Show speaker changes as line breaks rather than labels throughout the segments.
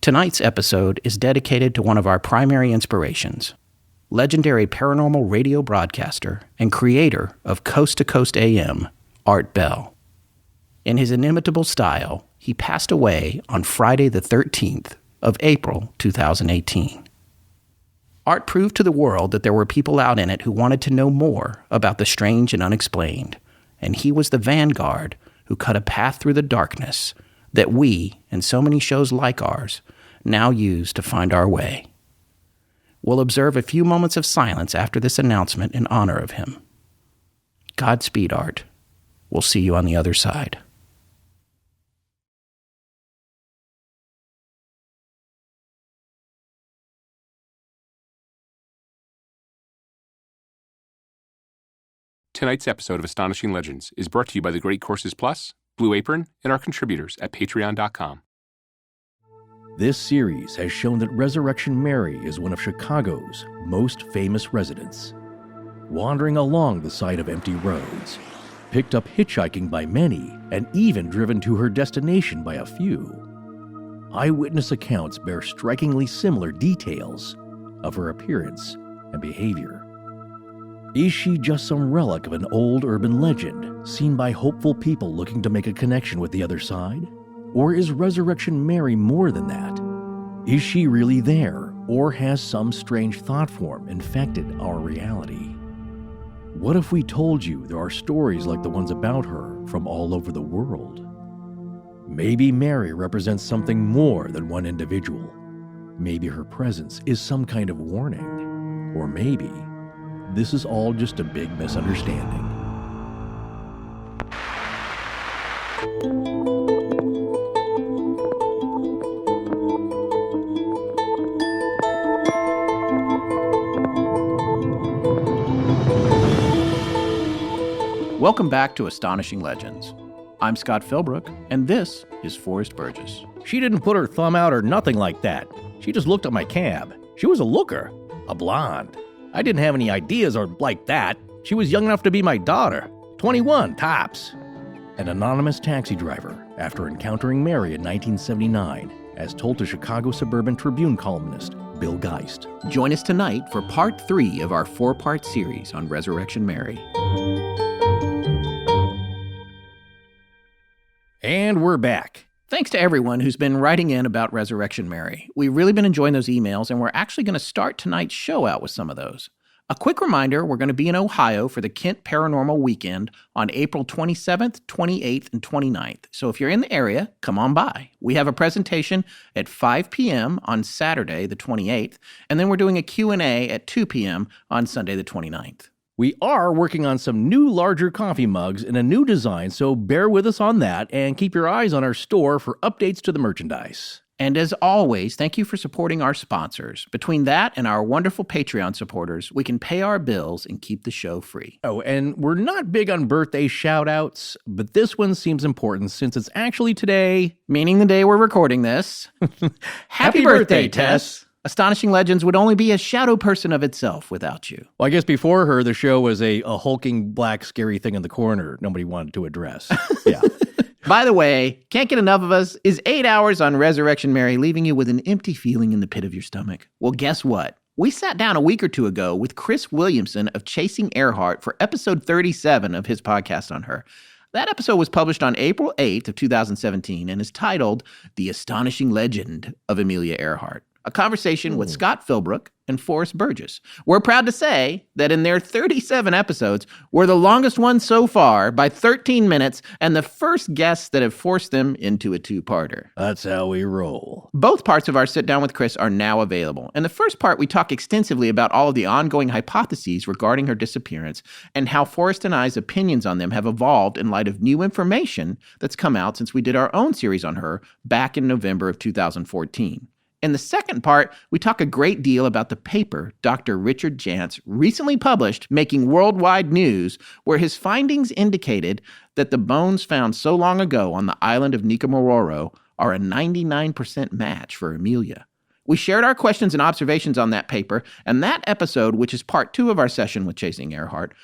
Tonight's episode is dedicated to one of our primary inspirations, legendary paranormal radio broadcaster and creator of Coast to Coast AM, Art Bell. In his inimitable style, he passed away on Friday the 13th of April 2018. Art proved to the world that there were people out in it who wanted to know more about the strange and unexplained, and he was the vanguard who cut a path through the darkness that we, and so many shows like ours, now use to find our way. We'll observe a few moments of silence after this announcement in honor of him. Godspeed, Art. We'll see you on the other side.
Tonight's episode of Astonishing Legends is brought to you by the Great Courses Plus, Blue Apron, and our contributors at patreon.com.
This series has shown that Resurrection Mary is one of Chicago's most famous residents. Wandering along the side of empty roads, picked up hitchhiking by many, and even driven to her destination by a few. Eyewitness accounts bear strikingly similar details of her appearance and behavior. Is she just some relic of an old urban legend seen by hopeful people looking to make a connection with the other side? Or is Resurrection Mary more than that? Is she really there, or has some strange thought form infected our reality? What if we told you there are stories like the ones about her from all over the world? Maybe Mary represents something more than one individual. Maybe her presence is some kind of warning. Or maybe this is all just a big misunderstanding.
Welcome back to Astonishing Legends. I'm Scott Philbrook, and this is Forrest Burgess.
She didn't put her thumb out or nothing like that. She just looked at my cab. She was a looker, a blonde. I didn't have any ideas or like that. She was young enough to be my daughter. 21, tops. An anonymous taxi driver after encountering Mary in 1979, as told to Chicago Suburban Tribune columnist Bill Geist.
Join us tonight for part 3 of our 4-part series on Resurrection Mary.
And we're back.
Thanks to everyone who's been writing in about Resurrection Mary. We've really been enjoying those emails, and we're actually going to start tonight's show out with some of those. A quick reminder, we're going to be in Ohio for the Kent Paranormal Weekend on April 27th, 28th, and 29th. So if you're in the area, come on by. We have a presentation at 5 p.m. on Saturday, the 28th, and then we're doing a Q&A at 2 p.m. on Sunday, the 29th.
We are working on some new, larger coffee mugs in a new design, so bear with us on that and keep your eyes on our store for updates to the merchandise.
And as always, thank you for supporting our sponsors. Between that and our wonderful Patreon supporters, we can pay our bills and keep the show free.
Oh, and we're not big on birthday shout-outs, but this one seems important since it's actually today,
meaning the day we're recording this. Happy birthday, Tess! Astonishing Legends would only be a shadow person of itself without you.
Well, I guess before her, the show was a hulking black scary thing in the corner nobody wanted to address. Yeah.
By the way, Can't Get Enough of Us is 8 hours on Resurrection Mary, leaving you with an empty feeling in the pit of your stomach. Well, guess what? We sat down a week or two ago with Chris Williamson of Chasing Earhart for episode 37 of his podcast on her. That episode was published on April 8th of 2017 and is titled The Astonishing Legend of Amelia Earhart. A conversation with Scott Philbrook and Forrest Burgess. We're proud to say that in their 37 episodes, we're the longest one so far by 13 minutes and the first guests that have forced them into a two-parter.
That's how we roll.
Both parts of our sit-down with Chris are now available. In the first part, we talk extensively about all of the ongoing hypotheses regarding her disappearance and how Forrest and I's opinions on them have evolved in light of new information that's come out since we did our own series on her back in November of 2014. In the second part, we talk a great deal about the paper Dr. Richard Jantz recently published, making worldwide news, where his findings indicated that the bones found so long ago on the island of Nicomaroro are a 99% match for Amelia. We shared our questions and observations on that paper, and that episode, which is part 2 of our session with Chasing Earhart,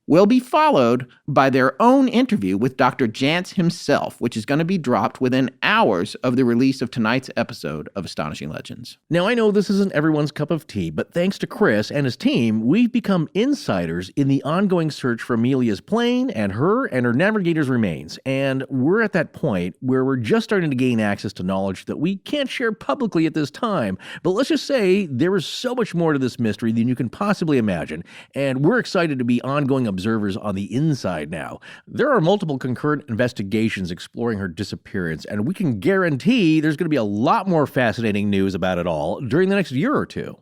will be followed by their own interview with Dr. Jantz himself, which is going to be dropped within hours of the release of tonight's episode of Astonishing Legends.
Now, I know this isn't everyone's cup of tea, but thanks to Chris and his team, we've become insiders in the ongoing search for Amelia's plane and her navigator's remains. And we're at that point where we're just starting to gain access to knowledge that we can't share publicly at this time. But let's just say there is so much more to this mystery than you can possibly imagine. And we're excited to be ongoing observers on the inside now. There are multiple concurrent investigations exploring her disappearance, and we can guarantee there's going to be a lot more fascinating news about it all during the next year or two.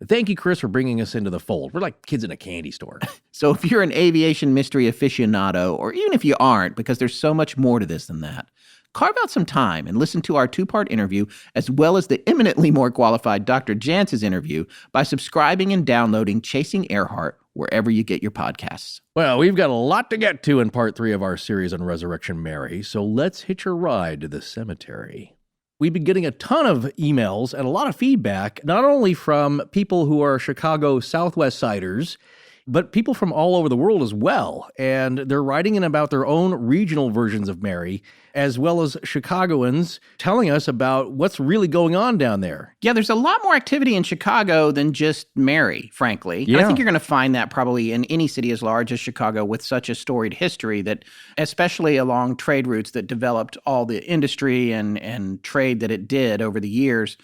Thank you, Chris, for bringing us into the fold. We're like kids in a candy store.
So if you're an aviation mystery aficionado, or even if you aren't, because there's so much more to this than that, carve out some time and listen to our two-part interview, as well as the eminently more qualified Dr. Jantz's interview, by subscribing and downloading Chasing Earhart wherever you get your podcasts.
Well, we've got a lot to get to in part 3 of our series on Resurrection Mary, so let's hitch a ride to the cemetery. We've been getting a ton of emails and a lot of feedback, not only from people who are Chicago Southwest Siders, but people from all over the world as well. And they're writing in about their own regional versions of Mary, as well as Chicagoans telling us about what's really going on down there.
Yeah, there's a lot more activity in Chicago than just Mary, frankly.
Yeah.
And I think you're going to find that probably in any city as large as Chicago with such a storied history, that especially along trade routes that developed all the industry and trade that it did over the years.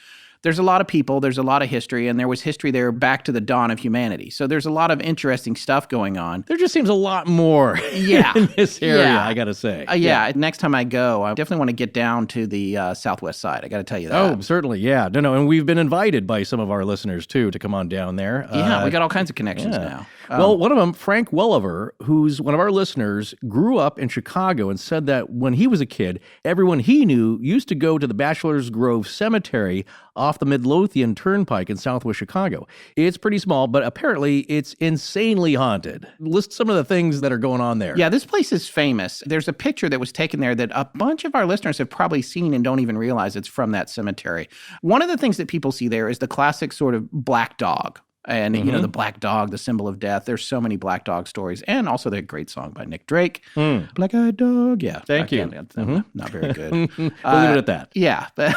There's a lot of people, there's a lot of history, and there was history there back to the dawn of humanity. So there's a lot of interesting stuff going on.
There just seems a lot more in this area, I got to say.
Yeah, next time I go, I definitely want to get down to the southwest side. I got to tell you that.
Oh, certainly, yeah. No, and we've been invited by some of our listeners, too, to come on down there.
Yeah, we got all kinds of connections now.
Well, one of them, Frank Welliver, who's one of our listeners, grew up in Chicago and said that when he was a kid, everyone he knew used to go to the Bachelor's Grove Cemetery off the Midlothian Turnpike in southwest Chicago. It's pretty small, but apparently it's insanely haunted. List some of the things that are going on there.
Yeah, this place is famous. There's a picture that was taken there that a bunch of our listeners have probably seen and don't even realize it's from that cemetery. One of the things that people see there is the classic sort of black dog. And, you know, the black dog, the symbol of death. There's so many black dog stories. And also the great song by Nick Drake. Black-eyed dog. Yeah.
Thank you.
Not very good.
We'll leave it at that.
Yeah. But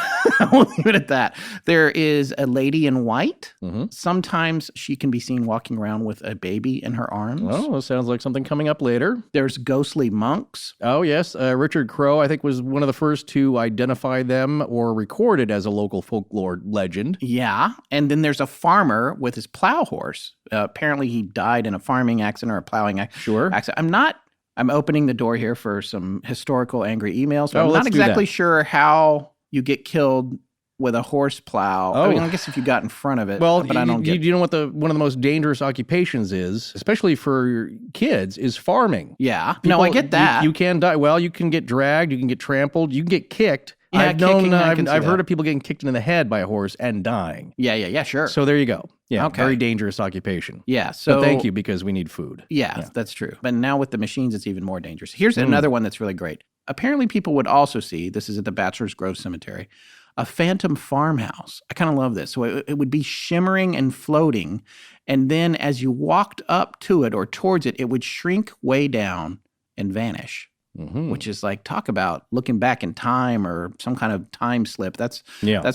we'll leave it at that. There is a lady in white. Sometimes she can be seen walking around with a baby in her arms.
Well, that sounds like something coming up later.
There's ghostly monks.
Oh, yes. Richard Crowe, I think, was one of the first to identify them or record it as a local folklore legend.
Yeah. And then there's a farmer with his plow horse. Apparently he died in a farming accident or a plowing accident. I'm opening the door here for some historical angry emails. But I'm not exactly sure how you get killed with a horse plow. I mean, I guess if you got in front of it.
Well,
but I don't get.
You know what one of the most dangerous occupations is, especially for kids, is farming.
Yeah. No, I get that.
You can die. Well, you can get dragged. You can get trampled. You can get kicked.
Yeah,
I've heard of people getting kicked in the head by a horse and dying.
Yeah, sure.
So there you go. Yeah,
okay.
Very dangerous occupation.
Yeah, so...
But thank you, because we need food.
Yeah, that's true. But now with the machines, it's even more dangerous. Here's another one that's really great. Apparently people would also see, this is at the Bachelor's Grove Cemetery, a phantom farmhouse. I kind of love this. So it would be shimmering and floating, and then as you walked up to it or towards it, it would shrink way down and vanish. Which is like, talk about looking back in time or some kind of time slip. That's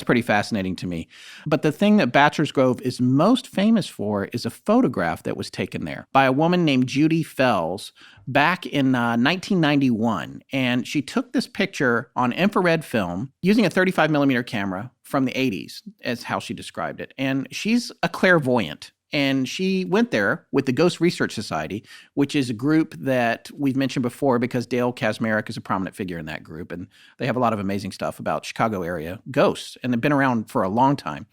pretty fascinating to me. But the thing that Bachelor's Grove is most famous for is a photograph that was taken there by a woman named Judy Fells back in 1991. And she took this picture on infrared film using a 35 millimeter camera from the 80s, as how she described it. And she's a clairvoyant. And she went there with the Ghost Research Society, which is a group that we've mentioned before because Dale Kaczmarek is a prominent figure in that group. And they have a lot of amazing stuff about Chicago area ghosts. And they've been around for a long time.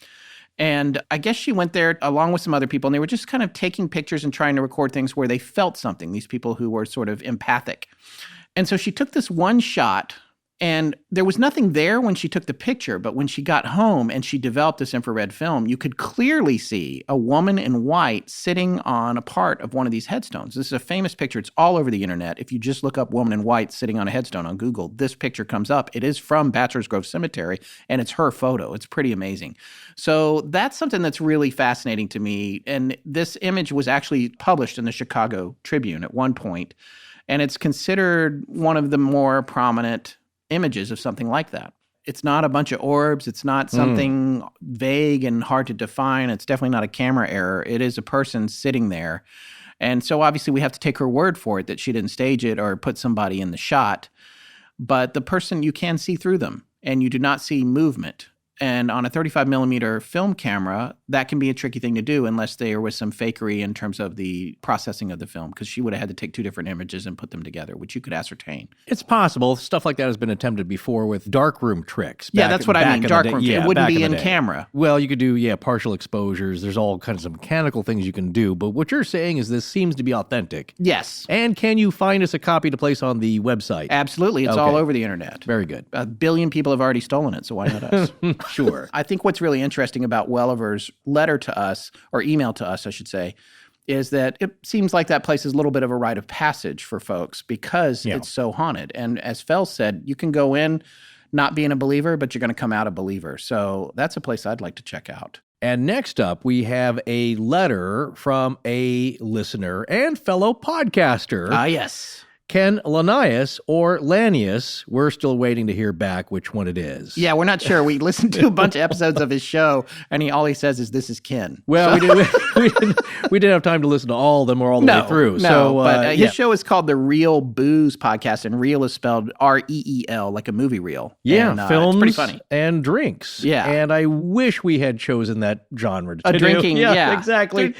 And I guess she went there along with some other people. And they were just kind of taking pictures and trying to record things where they felt something, these people who were sort of empathic. And so she took this one shot And there was nothing there when she took the picture, but when she got home and she developed this infrared film, you could clearly see a woman in white sitting on a part of one of these headstones. This is a famous picture. It's all over the internet. If you just look up woman in white sitting on a headstone on Google, this picture comes up. It is from Bachelor's Grove Cemetery, and it's her photo. It's pretty amazing. So that's something that's really fascinating to me. And this image was actually published in the Chicago Tribune at one point, and it's considered one of the more prominent images of something like that. It's not a bunch of orbs. It's not something vague and hard to define. It's definitely not a camera error. It is a person sitting there. And so obviously we have to take her word for it that she didn't stage it or put somebody in the shot. But the person, you can see through them and you do not see movement. And on a 35 millimeter film camera, that can be a tricky thing to do unless there was some fakery in terms of the processing of the film, because she would have had to take two different images and put them together, which you could ascertain.
It's possible. Stuff like that has been attempted before with darkroom tricks.
Yeah, that's what I mean. Darkroom. It wouldn't be in camera.
Well, you could do, partial exposures. There's all kinds of mechanical things you can do. But what you're saying is this seems to be authentic.
Yes.
And can you find us a copy to place on the website?
Absolutely. It's all over the internet.
Very good.
1 billion people have already stolen it, so why not us?
Sure.
I think what's really interesting about Welliver's letter to us, or email to us, I should say, is that it seems like that place is a little bit of a rite of passage for folks because it's so haunted. And as Fel said, you can go in not being a believer, but you're going to come out a believer. So that's a place I'd like to check out.
And next up, we have a letter from a listener and fellow podcaster.
Ah, yes.
Ken Lanius or Lanius. We're still waiting to hear back which one it is.
Yeah, we're not sure. We listened to a bunch of episodes of his show, and all he says is, "This is Ken."
Well, we didn't have time to listen to all of them or all the way through.
But his show is called the Real Booze Podcast, and real is spelled REEL, like a movie reel.
Yeah,
and,
films
it's pretty funny.
And drinks.
Yeah.
And I wish we had chosen that genre to
drinking,
do.
yeah.
Exactly.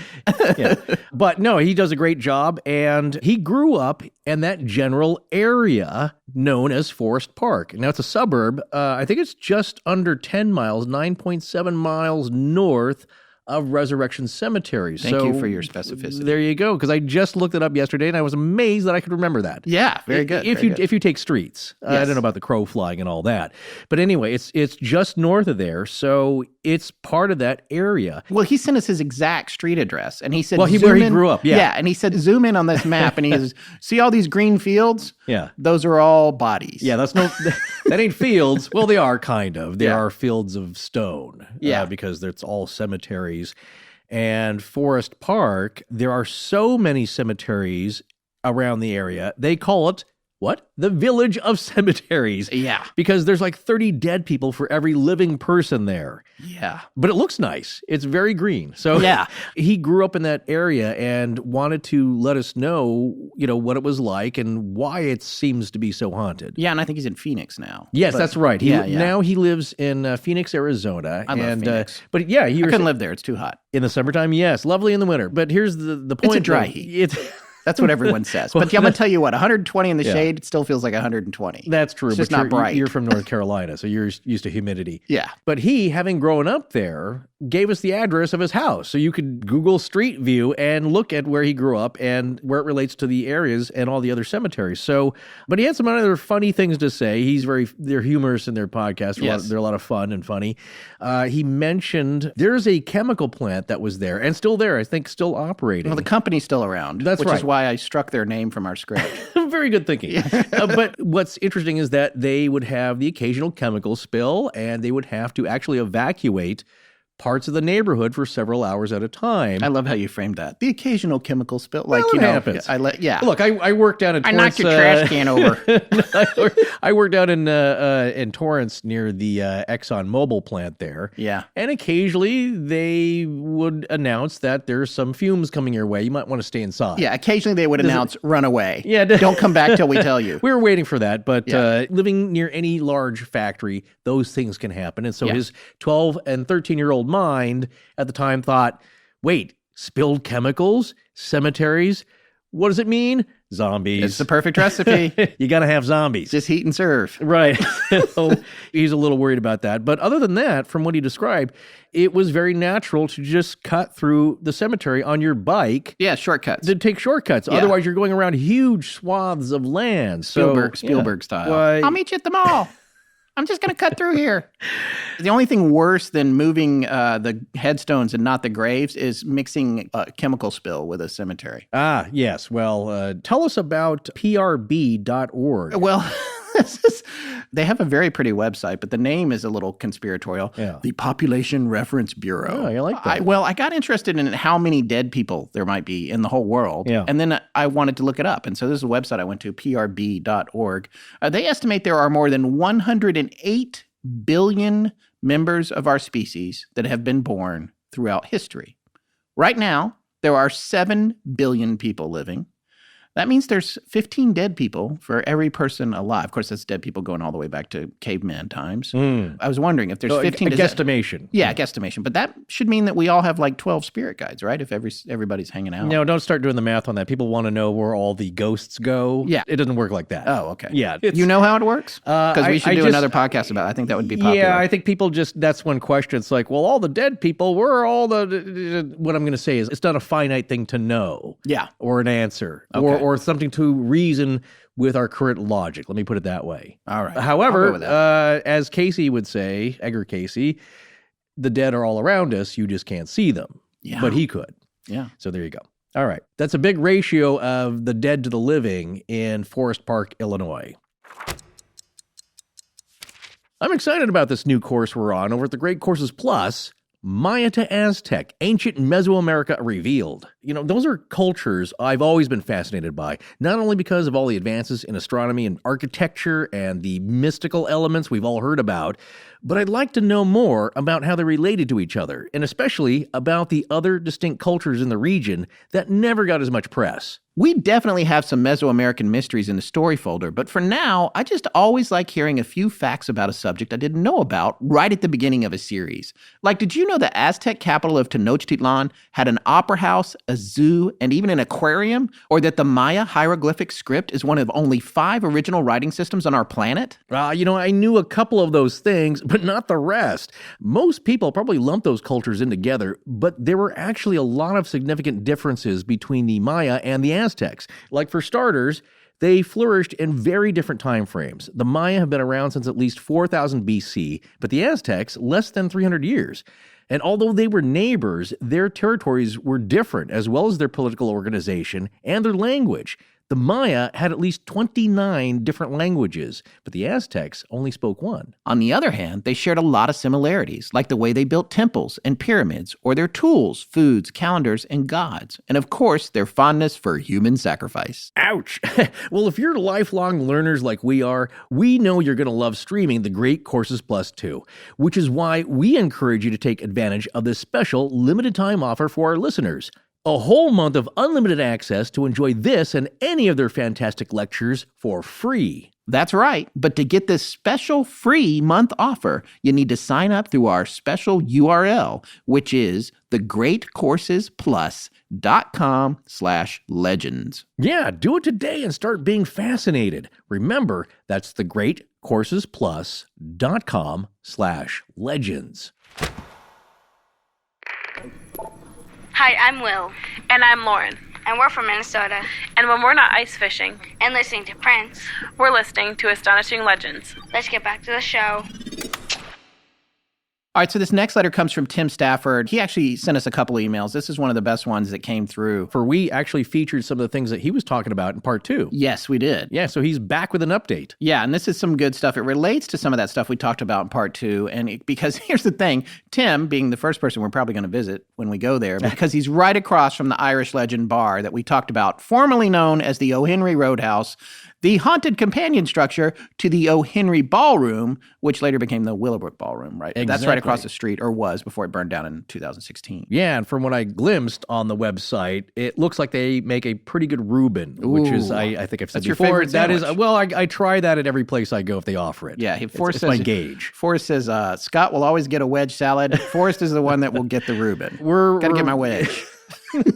Yeah. But no, he does a great job, and he grew up in that general area known as Forest Park. Now, it's a suburb. I think it's just under 10 miles, 9.7 miles north of Resurrection Cemetery.
Thank you for your specificity.
There you go, because I just looked it up yesterday, and I was amazed that I could remember that.
Yeah, very good.
If you take streets.
Yes.
I don't know about the crow flying and all that. But anyway, it's just north of there, so it's part of that area.
Well, he sent us his exact street address, and he said,
where he grew up, yeah.
Yeah, and he said, zoom in on this map, and he says, see all these green fields?
Yeah.
Those are all bodies.
Yeah, that ain't fields. Well, they are kind of. They are fields of stone.
Yeah.
Because it's all cemeteries. And Forest Park, there are so many cemeteries around the area. They call it, what? The Village of Cemeteries.
Yeah.
Because there's like 30 dead people for every living person there.
Yeah.
But it looks nice. It's very green. So
yeah.
He grew up in that area and wanted to let us know, what it was like and why it seems to be so haunted.
Yeah, and I think he's in Phoenix now.
Yes, that's right. Now he lives in Phoenix, Arizona.
I love Phoenix.
But yeah,
I couldn't live there. It's too hot.
In the summertime, yes. Lovely in the winter. But here's the point.
It's a dry heat. That's what everyone says. But I'm going to tell you what, 120 in the shade, it still feels like 120.
That's true.
It's just not bright.
You're from North Carolina, so you're used to humidity.
Yeah.
But he, having grown up there, gave us the address of his house. So you could Google Street View and look at where he grew up and where it relates to the areas and all the other cemeteries. So, but he had some other funny things to say. They're humorous in their podcast.
Yes.
They're a lot of fun and funny. He mentioned there's a chemical plant that was there and still there, I think still operating.
Well, the company's still around.
That's
which
right.
is why I struck their name from our script.
Very good thinking. But what's interesting is that they would have the occasional chemical spill and they would have to actually evacuate parts of the neighborhood for several hours at a time.
I love how you framed that. The occasional chemical spill.
It happens.
Look,
I worked down in Torrance.
I knocked your trash can over.
I worked out in Torrance near the Exxon Mobil plant there.
Yeah.
And occasionally they would announce that there's some fumes coming your way. You might want to stay inside.
Yeah, occasionally they would announce, run away.
Yeah.
Don't come back till we tell you.
We were waiting for that, but living near any large factory, those things can happen. And so his 12 and 13-year-old mind at the time thought, wait, spilled chemicals, cemeteries, What does it mean? Zombies.
It's the perfect recipe.
You got to have zombies.
Just heat and serve.
Right. So he's a little worried about that. But other than that, from what he described, it was very natural to just cut through the cemetery on your bike.
Yeah, shortcuts.
To take shortcuts.
Yeah.
Otherwise, you're going around huge swaths of land.
Spielberg style. I'll meet you at the mall. I'm just going to cut through here. The only thing worse than moving the headstones and not the graves is mixing a chemical spill with a cemetery.
Ah, yes. Well, tell us about prb.org.
Well, they have a very pretty website, but the name is a little conspiratorial.
Yeah.
The Population Reference Bureau.
Oh, I like that.
I got interested in how many dead people there might be in the whole world.
Yeah.
And then I wanted to look it up. And so this is a website I went to, prb.org. They estimate there are more than 108 billion members of our species that have been born throughout history. Right now, there are 7 billion people living. That means there's 15 dead people for every person alive. Of course, that's dead people going all the way back to caveman times. I was wondering if there's 15.
A guesstimation.
Yeah, guesstimation. But that should mean that we all have like 12 spirit guides, right? If everybody's hanging out.
No, don't start doing the math on that. People want to know where all the ghosts go.
Yeah.
It doesn't work like that.
Oh, okay.
Yeah.
You know how it works? Because we should do
just
another podcast about it. I think that would be popular.
Yeah, I think people that's one question. It's like, well, all the dead people, where are all the... What I'm going to say is it's not a finite thing to know.
Yeah.
Or an answer.
Okay.
Or something to reason with our current logic. Let me put it that way.
All right.
However, as Casey would say, Edgar Casey, the dead are all around us. You just can't see them.
Yeah.
But he could.
Yeah.
So there you go. All right. That's a big ratio of the dead to the living in Forest Park, Illinois. I'm excited about this new course we're on over at the Great Courses Plus, Maya to Aztec, Ancient Mesoamerica Revealed. You know, those are cultures I've always been fascinated by, not only because of all the advances in astronomy and architecture and the mystical elements we've all heard about, but I'd like to know more about how they're related to each other, and especially about the other distinct cultures in the region that never got as much press.
We definitely have some Mesoamerican mysteries in the story folder, but for now, I just always like hearing a few facts about a subject I didn't know about right at the beginning of a series. Like, did you know the Aztec capital of Tenochtitlan had an opera house, a zoo, and even an aquarium? Or that the Maya hieroglyphic script is one of only 5 original writing systems on our planet?
I knew a couple of those things, but not the rest. Most people probably lump those cultures in together, but there were actually a lot of significant differences between the Maya and the Aztecs. Like, for starters, they flourished in very different time frames. The Maya have been around since at least 4000 BC, but the Aztecs less than 300 years. And although they were neighbors, their territories were different, as well as their political organization and their language. The Maya had at least 29 different languages, but the Aztecs only spoke one.
On the other hand, they shared a lot of similarities, like the way they built temples and pyramids, or their tools, foods, calendars, and gods. And of course, their fondness for human sacrifice.
Ouch! Well, if you're lifelong learners like we are, we know you're going to love streaming the Great Courses Plus too, which is why we encourage you to take advantage of this special limited time offer for our listeners. A whole month of unlimited access to enjoy this and any of their fantastic lectures for free.
That's right. But to get this special free month offer, you need to sign up through our special URL, which is thegreatcoursesplus.com/legends.
Yeah, do it today and start being fascinated. Remember, that's thegreatcoursesplus.com/legends.
Hi, I'm Will.
And I'm Lauren.
And we're from Minnesota.
And when we're not ice fishing
And listening to Prince,
we're listening to Astonishing Legends.
let's get back to the show.
All right, so this next letter comes from Tim Stafford. He actually sent us a couple of emails. This is one of the best ones that came through.
For we actually featured some of the things that he was talking about in part 2.
Yes, we did.
Yeah, so he's back with an update.
Yeah, and this is some good stuff. It relates to some of that stuff we talked about in part 2. Because here's the thing, Tim, being the first person we're probably going to visit when we go there, because he's right across from the Irish Legend Bar that we talked about, formerly known as the O. Henry Roadhouse, the haunted companion structure to the O. Henry Ballroom, which later became the Willowbrook Ballroom, right?
Exactly.
That's right across the street, or was before it burned down in 2016.
Yeah, and from what I glimpsed on the website, it looks like they make a pretty good Reuben, which is, I think I've said
That's your
before,
favorite
that is,
sandwich.
well, I try that at every place I go if they offer it.
Yeah,
It's my gauge.
Forrest says, Scott will always get a wedge salad. Forrest is the one that will get the Reuben.
We're
Gotta get my wedge.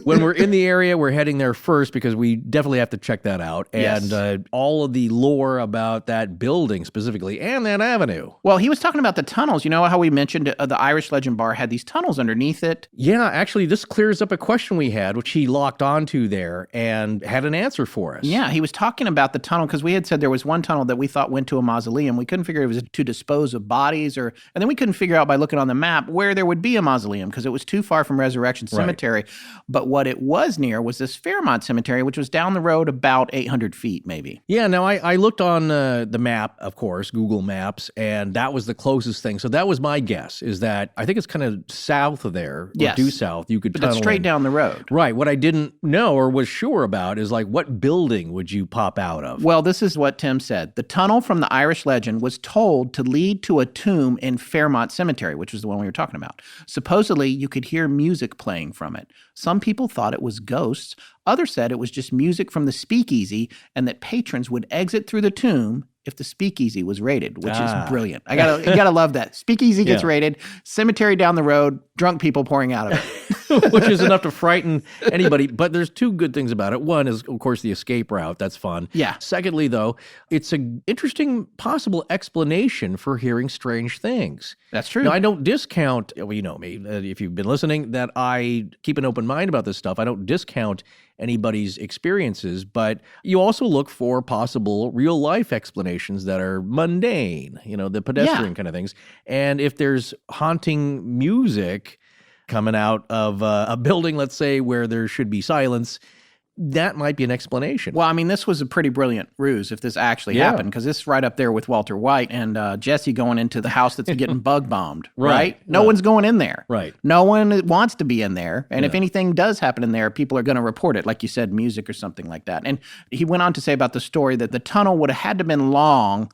When we're in the area, we're heading there first because we definitely have to check that out.
Yes.
And all of the lore about that building specifically and that avenue.
Well, he was talking about the tunnels. You know how we mentioned the Irish Legend Bar had these tunnels underneath it?
Yeah, actually, this clears up a question we had, which he locked onto there and had an answer for us.
Yeah, he was talking about the tunnel because we had said there was one tunnel that we thought went to a mausoleum. We couldn't figure it was to dispose of bodies, and then we couldn't figure out by looking on the map where there would be a mausoleum because it was too far from Resurrection Cemetery. Right. But what it was near was this Fairmont Cemetery, which was down the road about 800 feet, maybe.
Yeah, now I looked on the map, of course, Google Maps, and that was the closest thing. So that was my guess, is that I think it's kind of south of there, or due south. You could tunnel
that's straight down the road.
Right. What I didn't know or was sure about is like, what building would you pop out of?
Well, this is what Tim said. The tunnel from the Irish Legend was told to lead to a tomb in Fairmont Cemetery, which was the one we were talking about. Supposedly, you could hear music playing from it. Some people thought it was ghosts. Others said it was just music from the speakeasy and that patrons would exit through the tomb if the speakeasy was raided, which is brilliant. You gotta love that. Speakeasy gets raided, cemetery down the road, drunk people pouring out of it.
Which is enough to frighten anybody. But there's two good things about it. One is, of course, the escape route. That's fun.
Yeah.
Secondly, though, it's an interesting possible explanation for hearing strange things.
That's true.
Now, I don't discount, well, you know me, if you've been listening, that I keep an open mind about this stuff. I don't discount anybody's experiences, but you also look for possible real-life explanations that are mundane, the pedestrian kind of things. And if there's haunting music coming out of a building, let's say, where there should be silence, that might be an explanation.
Well, I mean, this was a pretty brilliant ruse if this actually happened, because this is right up there with Walter White and Jesse going into the house that's getting bug bombed, right? No one's going in there.
Right.
No one wants to be in there. And if anything does happen in there, people are going to report it, like you said, music or something like that. And he went on to say about the story that the tunnel would have had to have been long,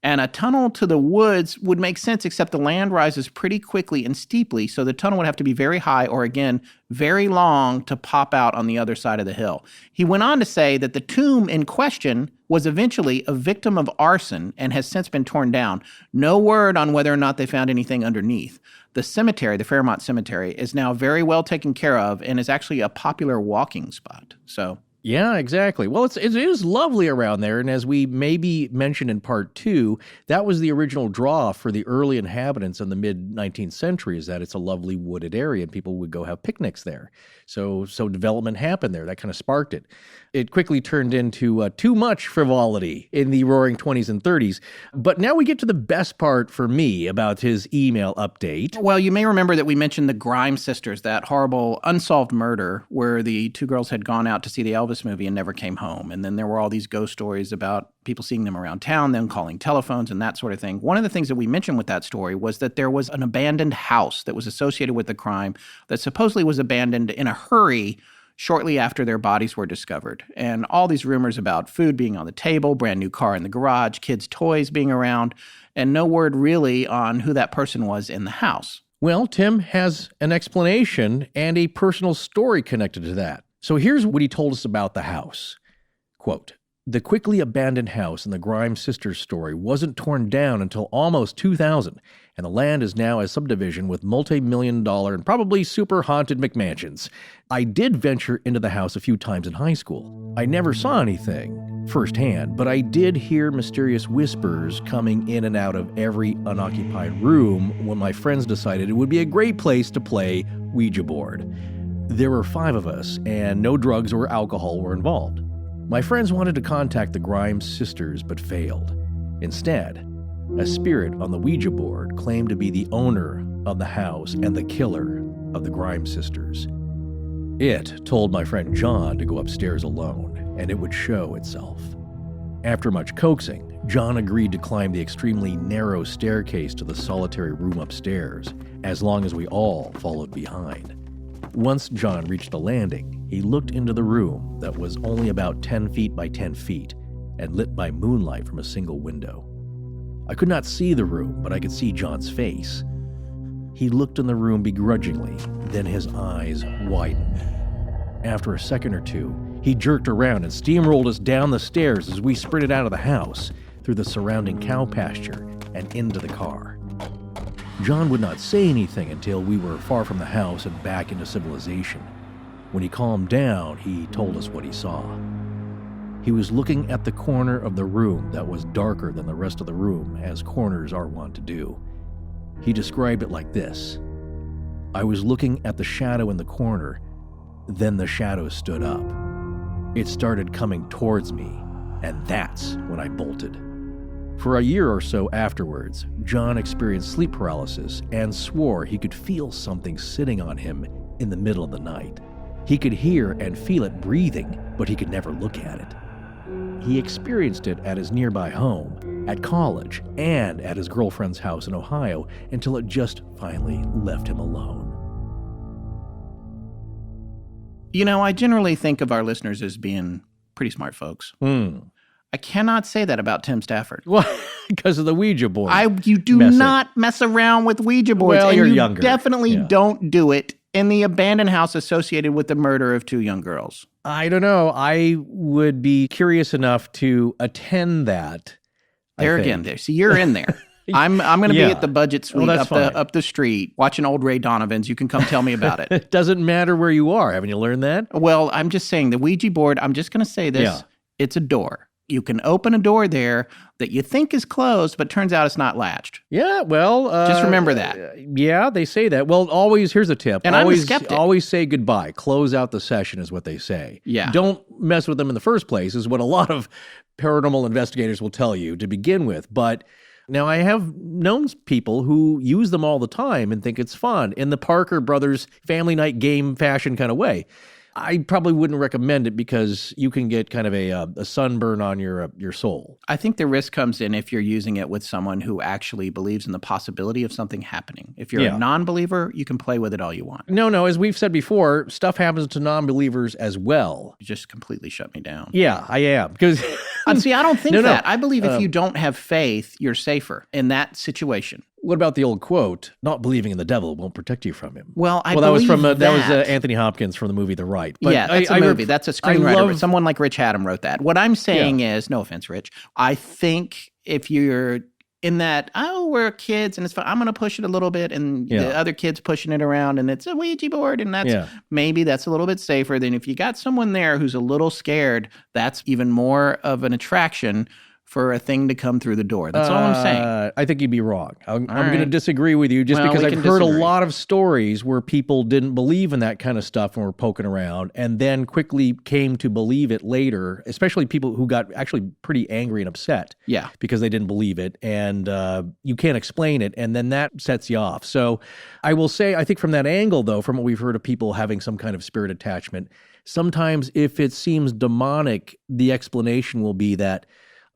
and a tunnel to the woods would make sense, except the land rises pretty quickly and steeply, so the tunnel would have to be very high or, again, very long to pop out on the other side of the hill. He went on to say that the tomb in question was eventually a victim of arson and has since been torn down. No word on whether or not they found anything underneath. The cemetery, the Fairmont Cemetery, is now very well taken care of and is actually a popular walking spot. So...
yeah, exactly. Well, it is lovely around there, and as we maybe mentioned in part 2, that was the original draw for the early inhabitants in the mid-19th century, is that it's a lovely wooded area, and people would go have picnics there. So development happened there. That kind of sparked it. It quickly turned into too much frivolity in the roaring 20s and 30s. But now we get to the best part for me about his email update.
Well, you may remember that we mentioned the Grime sisters, that horrible unsolved murder where the two girls had gone out to see the Elvis movie and never came home. And then there were all these ghost stories about people seeing them around town, them calling telephones and that sort of thing. One of the things that we mentioned with that story was that there was an abandoned house that was associated with the crime that supposedly was abandoned in a hurry shortly after their bodies were discovered. And all these rumors about food being on the table, brand new car in the garage, kids' toys being around, and no word really on who that person was in the house.
Well, Tim has an explanation and a personal story connected to that. So here's what he told us about the house. Quote, "The quickly abandoned house in the Grime sisters story wasn't torn down until almost 2000, and the land is now a subdivision with multi-million-dollar and probably super haunted McMansions. I did venture into the house a few times in high school. I never saw anything firsthand, but I did hear mysterious whispers coming in and out of every unoccupied room when my friends decided it would be a great place to play Ouija board. There were 5 of us, and no drugs or alcohol were involved. My friends wanted to contact the Grime sisters, but failed. Instead, a spirit on the Ouija board claimed to be the owner of the house and the killer of the Grime sisters. It told my friend John to go upstairs alone, and it would show itself. After much coaxing, John agreed to climb the extremely narrow staircase to the solitary room upstairs, as long as we all followed behind. Once John reached the landing, he looked into the room that was only about 10 feet by 10 feet and lit by moonlight from a single window. I could not see the room, but I could see John's face. He looked in the room begrudgingly, then his eyes widened. After a second or two, he jerked around and steamrolled us down the stairs as we sprinted out of the house, through the surrounding cow pasture, and into the car. John would not say anything until we were far from the house and back into civilization. When he calmed down, he told us what he saw. He was looking at the corner of the room that was darker than the rest of the room, as corners are wont to do. He described it like this. I was looking at the shadow in the corner, then the shadow stood up. It started coming towards me, and that's when I bolted. For a year or so afterwards, John experienced sleep paralysis and swore he could feel something sitting on him in the middle of the night. He could hear and feel it breathing, but he could never look at it. He experienced it at his nearby home, at college, and at his girlfriend's house in Ohio until it just finally left him alone.
You know, I generally think of our listeners as being pretty smart folks. I cannot say that about Tim Stafford.
Well, because of the Ouija board.
You do not mess around with Ouija boards.
Well,
and
you're
you
younger.
definitely don't do it in the abandoned house associated with the murder of 2 young girls.
I don't know. I would be curious enough to attend that.
See, you're in there. I'm going to be at the budget suite up the street watching old Ray Donovan's. You can come tell me about it.
It doesn't matter where you are. Haven't you learned that?
Well, I'm just saying the Ouija board, I'm just going to say this.
Yeah.
It's a door. You can open a door there that you think is closed, but turns out it's not latched.
Yeah, well...
just remember that.
Yeah, they say that. Well, here's a tip.
And I'm a skeptic.
Always say goodbye. Close out the session is what they say.
Yeah.
Don't mess with them in the first place is what a lot of paranormal investigators will tell you to begin with. But now I have known people who use them all the time and think it's fun in the Parker Brothers family night game fashion kind of way. I probably wouldn't recommend it because you can get kind of a sunburn on your soul.
I think the risk comes in if you're using it with someone who actually believes in the possibility of something happening. If you're a non-believer, you can play with it all you want.
No, as we've said before, stuff happens to non-believers as well.
You just completely shut me down.
Yeah, I am. Because
see, I don't think that. I believe if you don't have faith, you're safer in that situation.
What about the old quote, not believing in the devil won't protect you from him?
Well,
that was from Anthony Hopkins from the movie The Rite.
But that's a movie. That's a screenwriter. Someone like Rich Haddam wrote that. What I'm saying is, no offense, Rich, I think if you're in that, we're kids and it's fun, I'm going to push it a little bit and the other kid's pushing it around and it's a Ouija board and maybe that's a little bit safer than if you got someone there who's a little scared, that's even more of an attraction for a thing to come through the door. That's all I'm saying.
I think you'd be wrong. I'm going to disagree with you because I've heard a lot of stories where people didn't believe in that kind of stuff and were poking around and then quickly came to believe it later, especially people who got actually pretty angry and upset because they didn't believe it and you can't explain it and then that sets you off. So I will say, I think from that angle though, from what we've heard of people having some kind of spirit attachment, sometimes if it seems demonic, the explanation will be that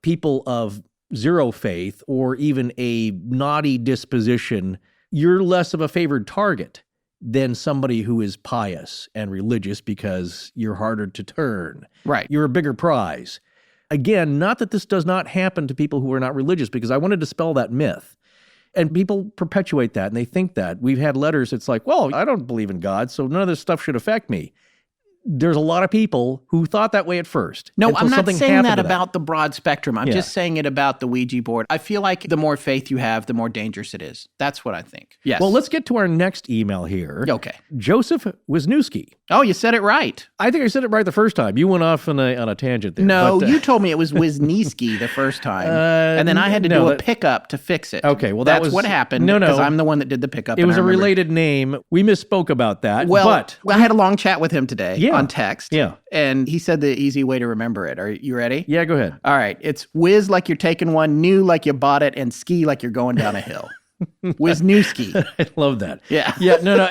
people of zero faith or even a naughty disposition, you're less of a favored target than somebody who is pious and religious because you're harder to turn.
Right.
You're a bigger prize. Again, not that this does not happen to people who are not religious, because I want to dispel that myth. And people perpetuate that and they think that. We've had letters, it's like, well, I don't believe in God, so none of this stuff should affect me. There's a lot of people who thought that way at first.
No, I'm not saying that about the broad spectrum. I'm just saying it about the Ouija board. I feel like the more faith you have, the more dangerous it is. That's what I think. Yes.
Well, let's get to our next email here.
Okay.
Joseph Wisniewski.
Oh, you said it right.
I think I said it right the first time. You went off on a tangent there.
No, you told me it was Wisniewski the first time. And then I had to do a pickup to fix it.
Okay, well,
that's what happened. No. Because I'm the one that did the pickup.
It was a related name. We misspoke about that.
Well,
but
I had a long chat with him today on text.
Yeah.
And he said the easy way to remember it. Are you ready?
Yeah, go ahead.
All right. It's whiz like you're taking one, new like you bought it, and ski like you're going down a hill. Wisniewski.
I love that.
Yeah.
Yeah, no.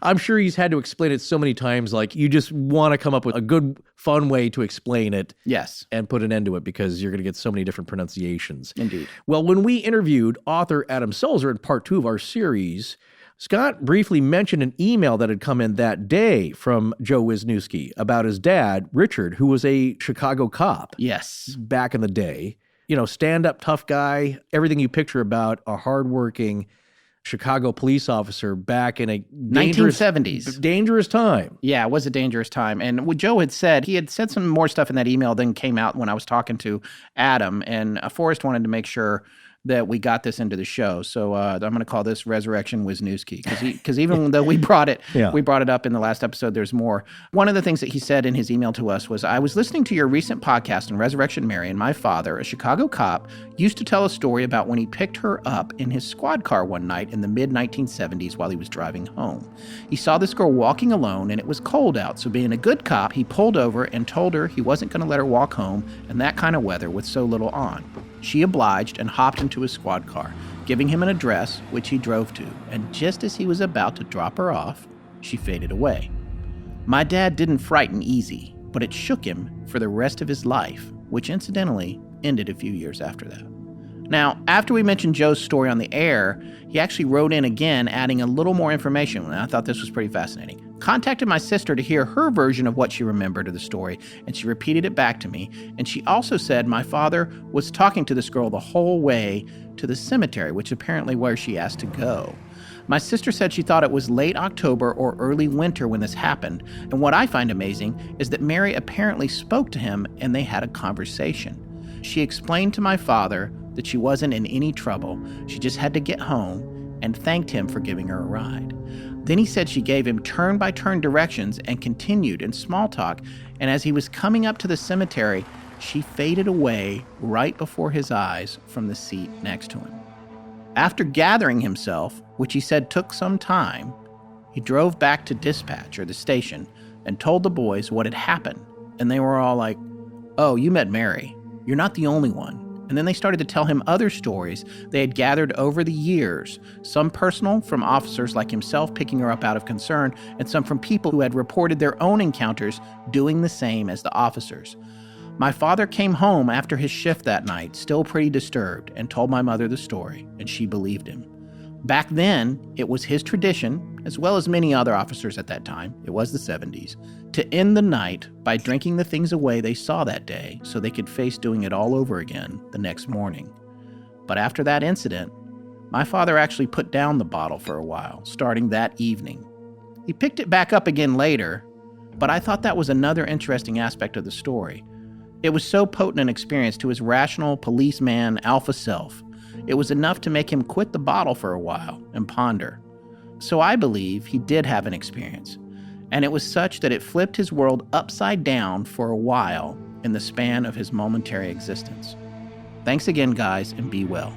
I'm sure he's had to explain it so many times. Like, you just want to come up with a good, fun way to explain it.
Yes.
And put an end to it because you're going to get so many different pronunciations.
Indeed.
Well, when we interviewed author Adam Selzer in part 2 of our series, Scott briefly mentioned an email that had come in that day from Joe Wisniewski about his dad, Richard, who was a Chicago cop.
Yes.
Back in the day. You know, stand-up, tough guy, everything you picture about a hardworking Chicago police officer back in a
1970s.
Dangerous time.
Yeah, it was a dangerous time. And what Joe had said, he had said some more stuff in that email than came out when I was talking to Adam. And Forrest wanted to make sure that we got this into the show. So I'm going to call this Resurrection Wisniewski, because even though we brought it up in the last episode, there's more. One of the things that he said in his email to us was, I was listening to your recent podcast on Resurrection Mary, and my father, a Chicago cop, used to tell a story about when he picked her up in his squad car one night in the mid-1970s while he was driving home. He saw this girl walking alone, and it was cold out, so being a good cop, he pulled over and told her he wasn't going to let her walk home in that kind of weather with so little on. She obliged and hopped into his squad car, giving him an address, which he drove to, and just as he was about to drop her off, she faded away. My dad didn't frighten easy, but it shook him for the rest of his life, which incidentally ended a few years after that. Now, after we mentioned Joe's story on the air, he actually wrote in again, adding a little more information, and I thought this was pretty fascinating. Contacted my sister to hear her version of what she remembered of the story, and she repeated it back to me, and she also said my father was talking to this girl the whole way to the cemetery, which apparently where she asked to go. My sister said she thought it was late October or early winter when this happened, and what I find amazing is that Mary apparently spoke to him and they had a conversation. She explained to my father that she wasn't in any trouble, she just had to get home, and thanked him for giving her a ride. Then he said she gave him turn-by-turn directions and continued in small talk, and as he was coming up to the cemetery, she faded away right before his eyes from the seat next to him. After gathering himself, which he said took some time, he drove back to dispatch, or the station, and told the boys what had happened, and they were all like, "Oh, you met Mary. You're not the only one." And then they started to tell him other stories they had gathered over the years, some personal from officers like himself picking her up out of concern, and some from people who had reported their own encounters doing the same as the officers. My father came home after his shift that night, still pretty disturbed, and told my mother the story, and she believed him. Back then, it was his tradition, as well as many other officers at that time, it was the 70s, to end the night by drinking the things away they saw that day so they could face doing it all over again the next morning. But after that incident, my father actually put down the bottle for a while, starting that evening. He picked it back up again later, but I thought that was another interesting aspect of the story. It was so potent an experience to his rational policeman alpha self. It was enough to make him quit the bottle for a while and ponder. So I believe he did have an experience, and it was such that it flipped his world upside down for a while in the span of his momentary existence. Thanks again, guys, and be well.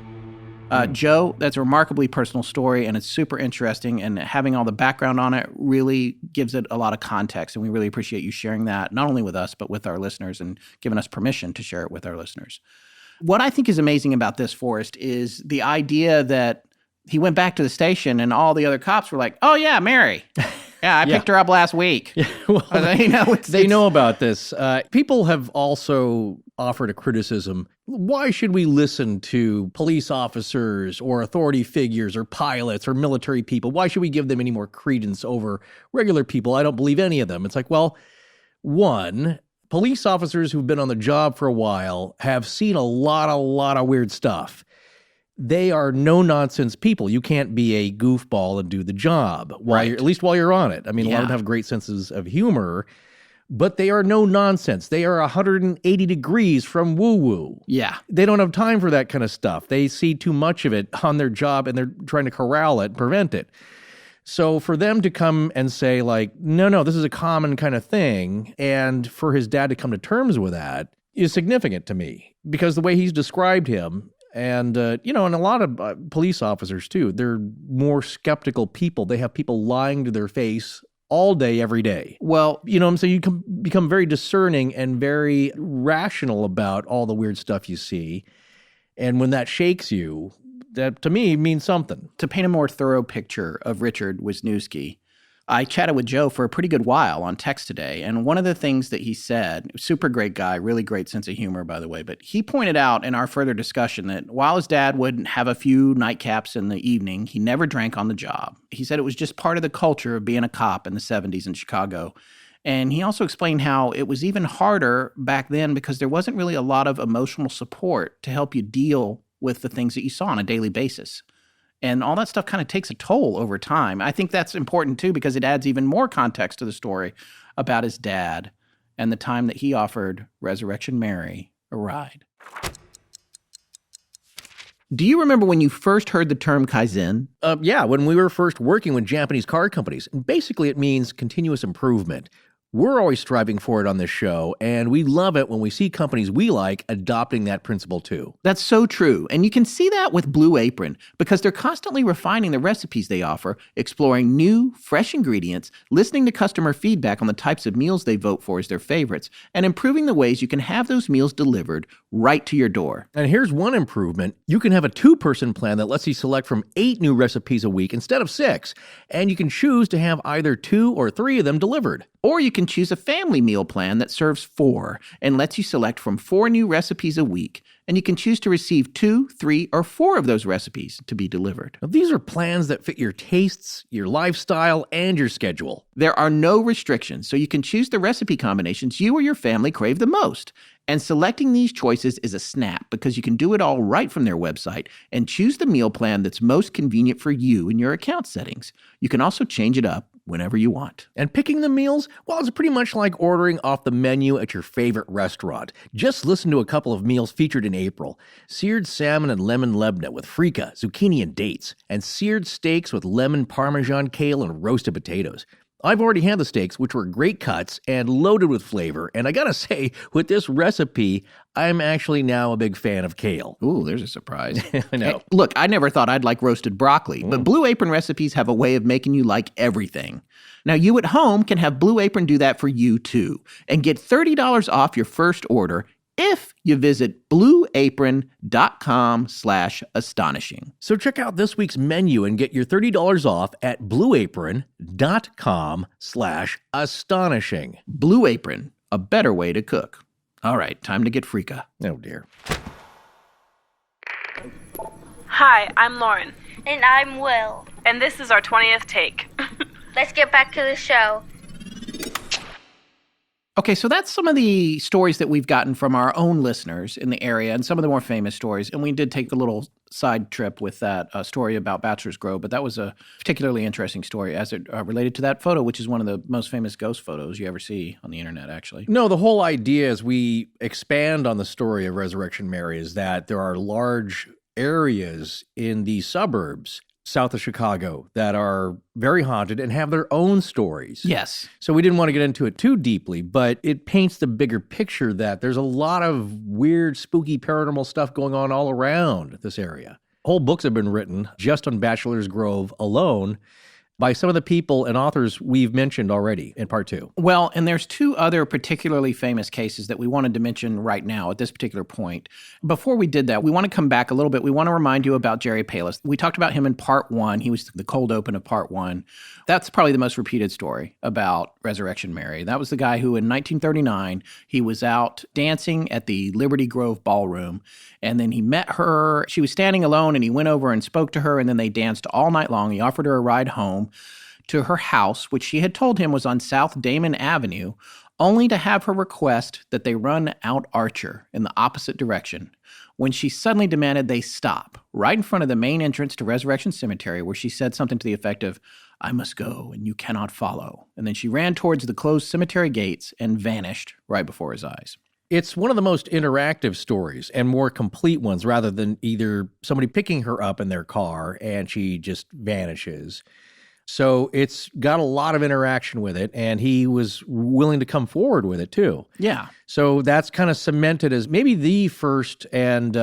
Joe, that's a remarkably personal story, and it's super interesting, and having all the background on it really gives it a lot of context, and we really appreciate you sharing that, not only with us, but with our listeners, and giving us permission to share it with our listeners. What I think is amazing about this, Forrest, is the idea that he went back to the station and all the other cops were like, "Oh, yeah, Mary. Yeah, I picked her up last week."
Yeah, well, they know about this. People have also offered a criticism. Why should we listen to police officers or authority figures or pilots or military people? Why should we give them any more credence over regular people? I don't believe any of them. It's like, well, one, police officers who've been on the job for a while have seen a lot of weird stuff. They are no-nonsense people. You can't be a goofball and do the job, at least while you're on it. I mean, a lot of them have great senses of humor, but they are no-nonsense. They are 180 degrees from woo-woo. Yeah. They don't have time for that kind of stuff. They see too much of it on their job, and they're trying to corral it and prevent it. So for them to come and say, like, no, this is a common kind of thing, and for his dad to come to terms with that is significant to me, because the way he's described him, and, and a lot of police officers, too, they're more skeptical people. They have people lying to their face all day, every day. Well, so you can become very discerning and very rational about all the weird stuff you see. And when that shakes you, that, to me, means something.
To paint a more thorough picture of Richard Wisniewski, I chatted with Joe for a pretty good while on text today, and one of the things that he said, super great guy, really great sense of humor, by the way, but he pointed out in our further discussion that while his dad would have a few nightcaps in the evening, he never drank on the job. He said it was just part of the culture of being a cop in the 70s in Chicago. And he also explained how it was even harder back then because there wasn't really a lot of emotional support to help you deal with the things that you saw on a daily basis. And all that stuff kind of takes a toll over time. I think that's important, too, because it adds even more context to the story about his dad and the time that he offered Resurrection Mary a ride. Do you remember when you first heard the term Kaizen?
Yeah, when we were first working with Japanese car companies. And basically, it means continuous improvement. We're always striving for it on this show, and we love it when we see companies we like adopting that principle too.
That's so true. And you can see that with Blue Apron because they're constantly refining the recipes they offer, exploring new, fresh ingredients, listening to customer feedback on the types of meals they vote for as their favorites, and improving the ways you can have those meals delivered right to your door.
And here's one improvement. You can have a 2-person plan that lets you select from 8 new recipes a week instead of 6, and you can choose to have either 2 or 3 of them delivered.
Or you can choose a family meal plan that serves 4 and lets you select from 4 new recipes a week, and you can choose to receive 2, 3, or 4 of those recipes to be delivered.
Now, these are plans that fit your tastes, your lifestyle, and your schedule.
There are no restrictions, so you can choose the recipe combinations you or your family crave the most. And selecting these choices is a snap because you can do it all right from their website and choose the meal plan that's most convenient for you and your account settings. You can also change it up whenever you want.
And picking the meals, well, it's pretty much like ordering off the menu at your favorite restaurant. Just listen to a couple of meals featured in April. Seared salmon and lemon lebna with freekeh, zucchini, and dates. And seared steaks with lemon parmesan, kale, and roasted potatoes. I've already had the steaks, which were great cuts and loaded with flavor. And I gotta say, with this recipe, I'm actually now a big fan of kale.
Ooh, there's a surprise.
I know.
Hey, look, I never thought I'd like roasted broccoli, but Blue Apron recipes have a way of making you like everything. Now, you at home can have Blue Apron do that for you, too, and get $30 off your first order if you visit blueapron.com/astonishing.
So check out this week's menu and get your $30 off at blueapron.com/astonishing.
Blue Apron, a better way to cook. All right, time to get freaka.
Oh, dear.
Hi, I'm Lauren,
And I'm Will.
and this is our 20th take.
Let's get back to the show.
Okay, so that's some of the stories that we've gotten from our own listeners in the area and some of the more famous stories. And we did take a little side trip with that story about Bachelor's Grove, but that was a particularly interesting story as it related to that photo, which is one of the most famous ghost photos you ever see on the internet, actually.
No, the whole idea as we expand on the story of Resurrection Mary is that there are large areas in the suburbs south of Chicago that are very haunted and have their own stories.
Yes.
So we didn't want to get into it too deeply, but it paints the bigger picture that there's a lot of weird, spooky, paranormal stuff going on all around this area. Whole books have been written just on Bachelor's Grove alone by some of the people and authors we've mentioned already in part 2.
Well, and there's 2 other particularly famous cases that we wanted to mention right now at this particular point. Before we did that, we want to come back a little bit. We want to remind you about Jerry Palus. We talked about him in part 1. He was the cold open of part 1. That's probably the most repeated story about Resurrection Mary. That was the guy who in 1939, he was out dancing at the Liberty Grove Ballroom, and then he met her. She was standing alone, and he went over and spoke to her, and then they danced all night long. He offered her a ride home to her house, which she had told him was on South Damon Avenue, only to have her request that they run out Archer in the opposite direction, when she suddenly demanded they stop right in front of the main entrance to Resurrection Cemetery, where she said something to the effect of, "I must go and you cannot follow." And then she ran towards the closed cemetery gates and vanished right before his eyes.
It's one of the most interactive stories and more complete ones rather than either somebody picking her up in their car and she just vanishes. So it's got a lot of interaction with it, and he was willing to come forward with it, too.
Yeah.
So that's kind of cemented as maybe the first and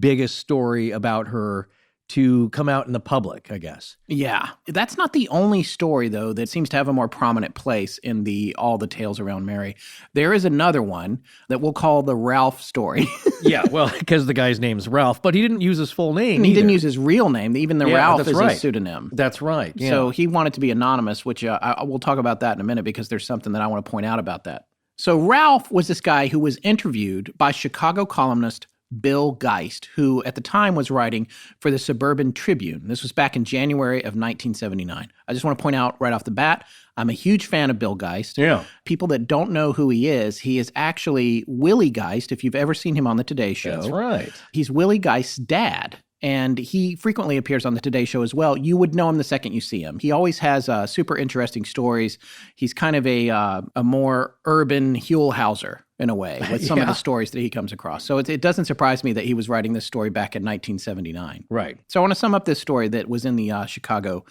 biggest story about her to come out in the public, I guess.
Yeah. That's not the only story, though, that seems to have a more prominent place in all the tales around Mary. There is another one that we'll call the Ralph story.
Yeah, well, because the guy's name's Ralph, but he didn't use his full name.
And he didn't use his real name. Even the Ralph is a pseudonym.
That's right. Yeah.
So he wanted to be anonymous, which we'll talk about that in a minute because there's something that I want to point out about that. So Ralph was this guy who was interviewed by Chicago columnist Bill Geist, who at the time was writing for the Suburban Tribune. This was back in January of 1979. I just want to point out right off the bat, I'm a huge fan of Bill Geist.
Yeah.
People that don't know who he is actually Willie Geist, if you've ever seen him on the Today Show.
That's right.
He's Willie Geist's dad. and he frequently appears on the Today Show as well. You would know him the second you see him. He always has super interesting stories. He's kind of a more urban Huell Hauser in a way with some of the stories that he comes across. So it doesn't surprise me that he was writing this story back in 1979.
Right.
So I want to sum up this story that was in the Chicago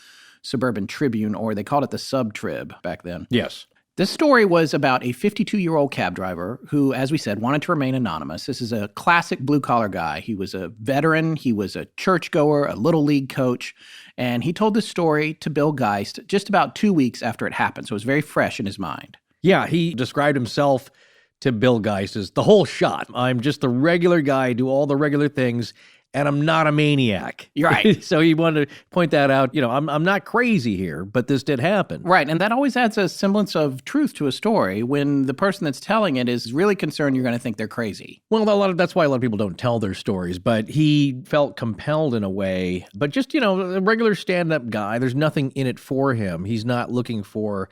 Suburban Tribune, or they called it the Sub-Trib back then.
Yes.
This story was about a 52-year-old cab driver who, as we said, wanted to remain anonymous. This is a classic blue-collar guy. He was a veteran. He was a churchgoer, a Little League coach. And he told this story to Bill Geist just about 2 weeks after it happened. So it was very fresh in his mind.
Yeah, he described himself to Bill Geist as the whole shot. I'm just the regular guy, do all the regular things, and I'm not a maniac.
You're right.
So he wanted to point that out. I'm not crazy here, but this did happen.
Right, and that always adds a semblance of truth to a story when the person that's telling it is really concerned you're going to think they're crazy.
Well, that's why a lot of people don't tell their stories, but he felt compelled in a way. But just, a regular stand-up guy, there's nothing in it for him. He's not looking for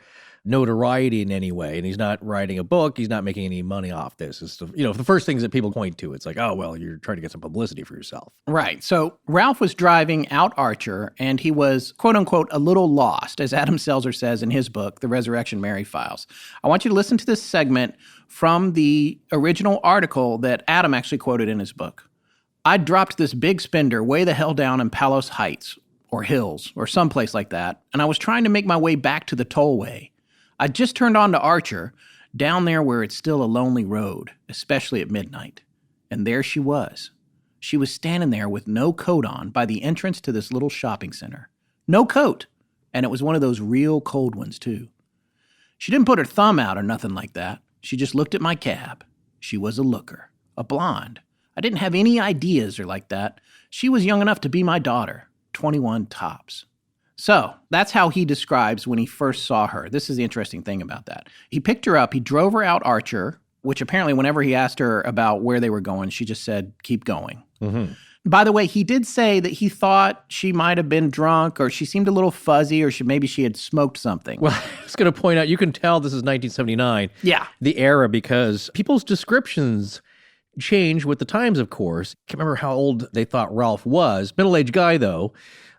notoriety in any way, and he's not writing a book. He's not making any money off this. It's the first things that people point to. It's like, oh, well, you're trying to get some publicity for yourself.
Right. So Ralph was driving out Archer, and he was, quote unquote, a little lost, as Adam Selzer says in his book, The Resurrection Mary Files. I want you to listen to this segment from the original article that Adam actually quoted in his book. I dropped this big spender way the hell down in Palus Heights, or Hills, or someplace like that, and I was trying to make my way back to the tollway. I just turned on to Archer, down there where it's still a lonely road, especially at midnight. And there she was. She was standing there with no coat on by the entrance to this little shopping center. No coat. And it was one of those real cold ones, too. She didn't put her thumb out or nothing like that. She just looked at my cab. She was a looker, a blonde. I didn't have any ideas or like that. She was young enough to be my daughter, 21 tops. So that's how he describes when he first saw her. This is the interesting thing about that. He picked her up. He drove her out Archer, which apparently whenever he asked her about where they were going, she just said, keep going. Mm-hmm. By the way, he did say that he thought she might have been drunk, or she seemed a little fuzzy, or maybe she had smoked something.
Well, I was going to point out, you can tell this is 1979.
Yeah.
The era, because people's descriptions change with the times, of course. I can't remember how old they thought Ralph was. Middle-aged guy, though.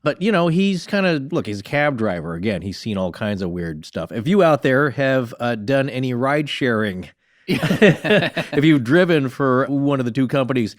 But, he's he's a cab driver. Again, he's seen all kinds of weird stuff. If you out there have done any ride sharing, if you've driven for one of the two companies,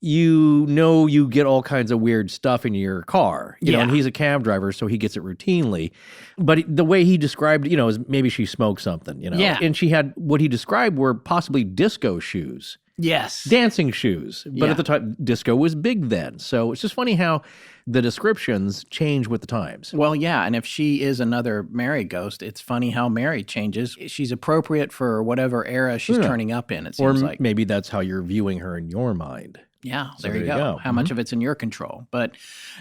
you get all kinds of weird stuff in your car. And he's a cab driver, so he gets it routinely. But the way he described, is maybe she smoked something,
Yeah.
And she had, what he described were possibly disco shoes.
Yes.
Dancing shoes. But at the time, disco was big then. So it's just funny how the descriptions change with the times.
Well, yeah, and if she is another Mary ghost, it's funny how Mary changes. She's appropriate for whatever era she's turning up in, it seems like.
Or maybe that's how you're viewing her in your mind.
Yeah, so there you go. How much of it's in your control. But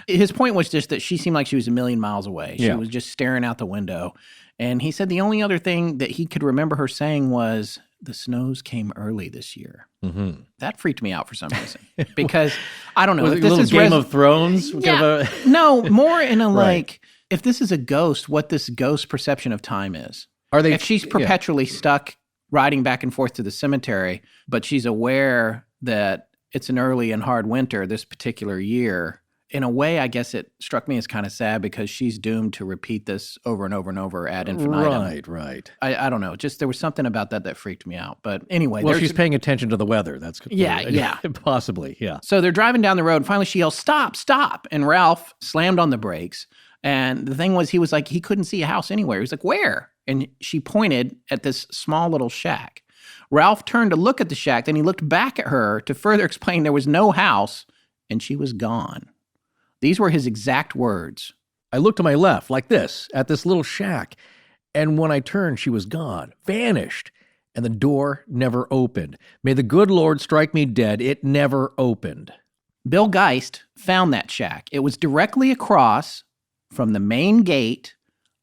his point was just that she seemed like she was a million miles away. She was just staring out the window. And he said the only other thing that he could remember her saying was, the snows came early this year. Mm-hmm. That freaked me out for some reason. Because, I don't know.
Was it a little Game of Thrones?
Yeah. No, more in a like, if this is a ghost, what this ghost perception of time is. If she's perpetually stuck riding back and forth to the cemetery, but she's aware that it's an early and hard winter this particular year, in a way, I guess it struck me as kind of sad because she's doomed to repeat this over and over and over ad infinitum.
Right.
I don't know. Just there was something about that freaked me out. But anyway.
Well, she's paying attention to the weather. That's
yeah.
Possibly, yeah.
So they're driving down the road. And finally, she yells, stop, stop. And Ralph slammed on the brakes. And the thing was, he was like, he couldn't see a house anywhere. He was like, where? And she pointed at this small little shack. Ralph turned to look at the shack. Then he looked back at her to further explain there was no house. And she was gone. These were his exact words.
I looked to my left, like this, at this little shack. And when I turned, she was gone, vanished. And the door never opened. May the good Lord strike me dead. It never opened.
Bill Geist found that shack. It was directly across from the main gate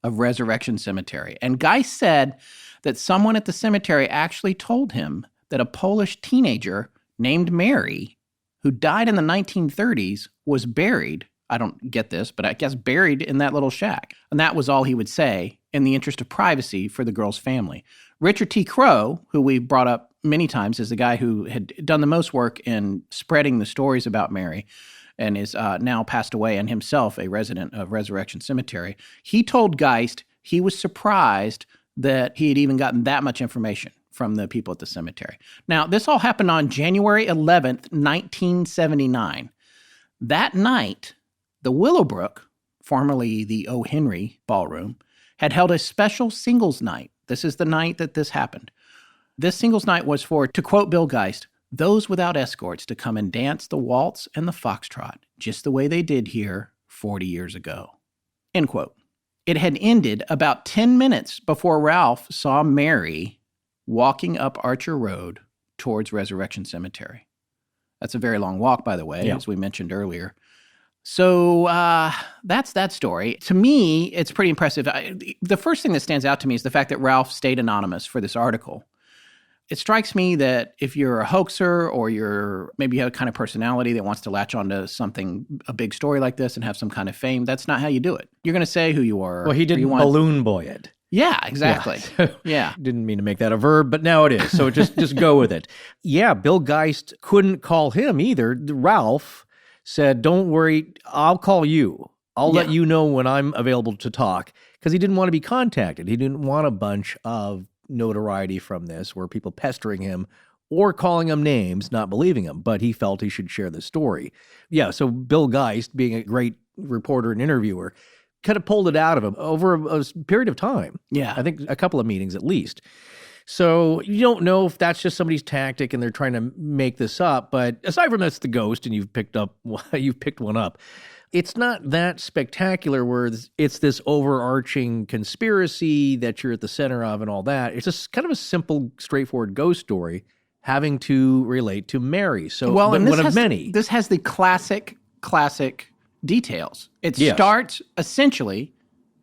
of Resurrection Cemetery. And Geist said that someone at the cemetery actually told him that a Polish teenager named Mary, who died in the 1930s, was buried, I don't get this, but I guess buried in that little shack. And that was all he would say in the interest of privacy for the girl's family. Richard T. Crowe, who we've brought up many times as the guy who had done the most work in spreading the stories about Mary, and is now passed away, and himself a resident of Resurrection Cemetery. He told Geist he was surprised that he had even gotten that much information from the people at the cemetery. Now, this all happened on January 11th, 1979. That night, the Willowbrook, formerly the O. Henry Ballroom, had held a special singles night. This is the night that this happened. This singles night was for, to quote Bill Geist, those without escorts to come and dance the waltz and the foxtrot, just the way they did here 40 years ago. End quote. It had ended about 10 minutes before Ralph saw Mary walking up Archer Road towards Resurrection Cemetery. That's a very long walk, by the way, as we mentioned earlier. So that's that story. To me, it's pretty impressive. The first thing that stands out to me is the fact that Ralph stayed anonymous for this article. It strikes me that if you're a hoaxer or maybe you have a kind of personality that wants to latch onto something, a big story like this and have some kind of fame, that's not how you do it. You're going to say who you are.
Well, he didn't balloon boy it.
Yeah, exactly. Yeah.
Didn't mean to make that a verb, but now it is. So just go with it. Yeah, Bill Geist couldn't call him either. Ralph said, don't worry, I'll call you. I'll let you know when I'm available to talk, because he didn't want to be contacted. He didn't want a bunch of notoriety from this, where people pestering him or calling him names, not believing him, but he felt he should share the story. Yeah, so Bill Geist, being a great reporter and interviewer, kind of pulled it out of him over a period of time.
Yeah.
I think a couple of meetings at least. So you don't know if that's just somebody's tactic and they're trying to make this up, but aside from that's the ghost and you've picked one up, it's not that spectacular where it's this overarching conspiracy that you're at the center of and all that. It's just kind of a simple, straightforward ghost story having to relate to Mary. So one of many.
This has the classic details. It starts essentially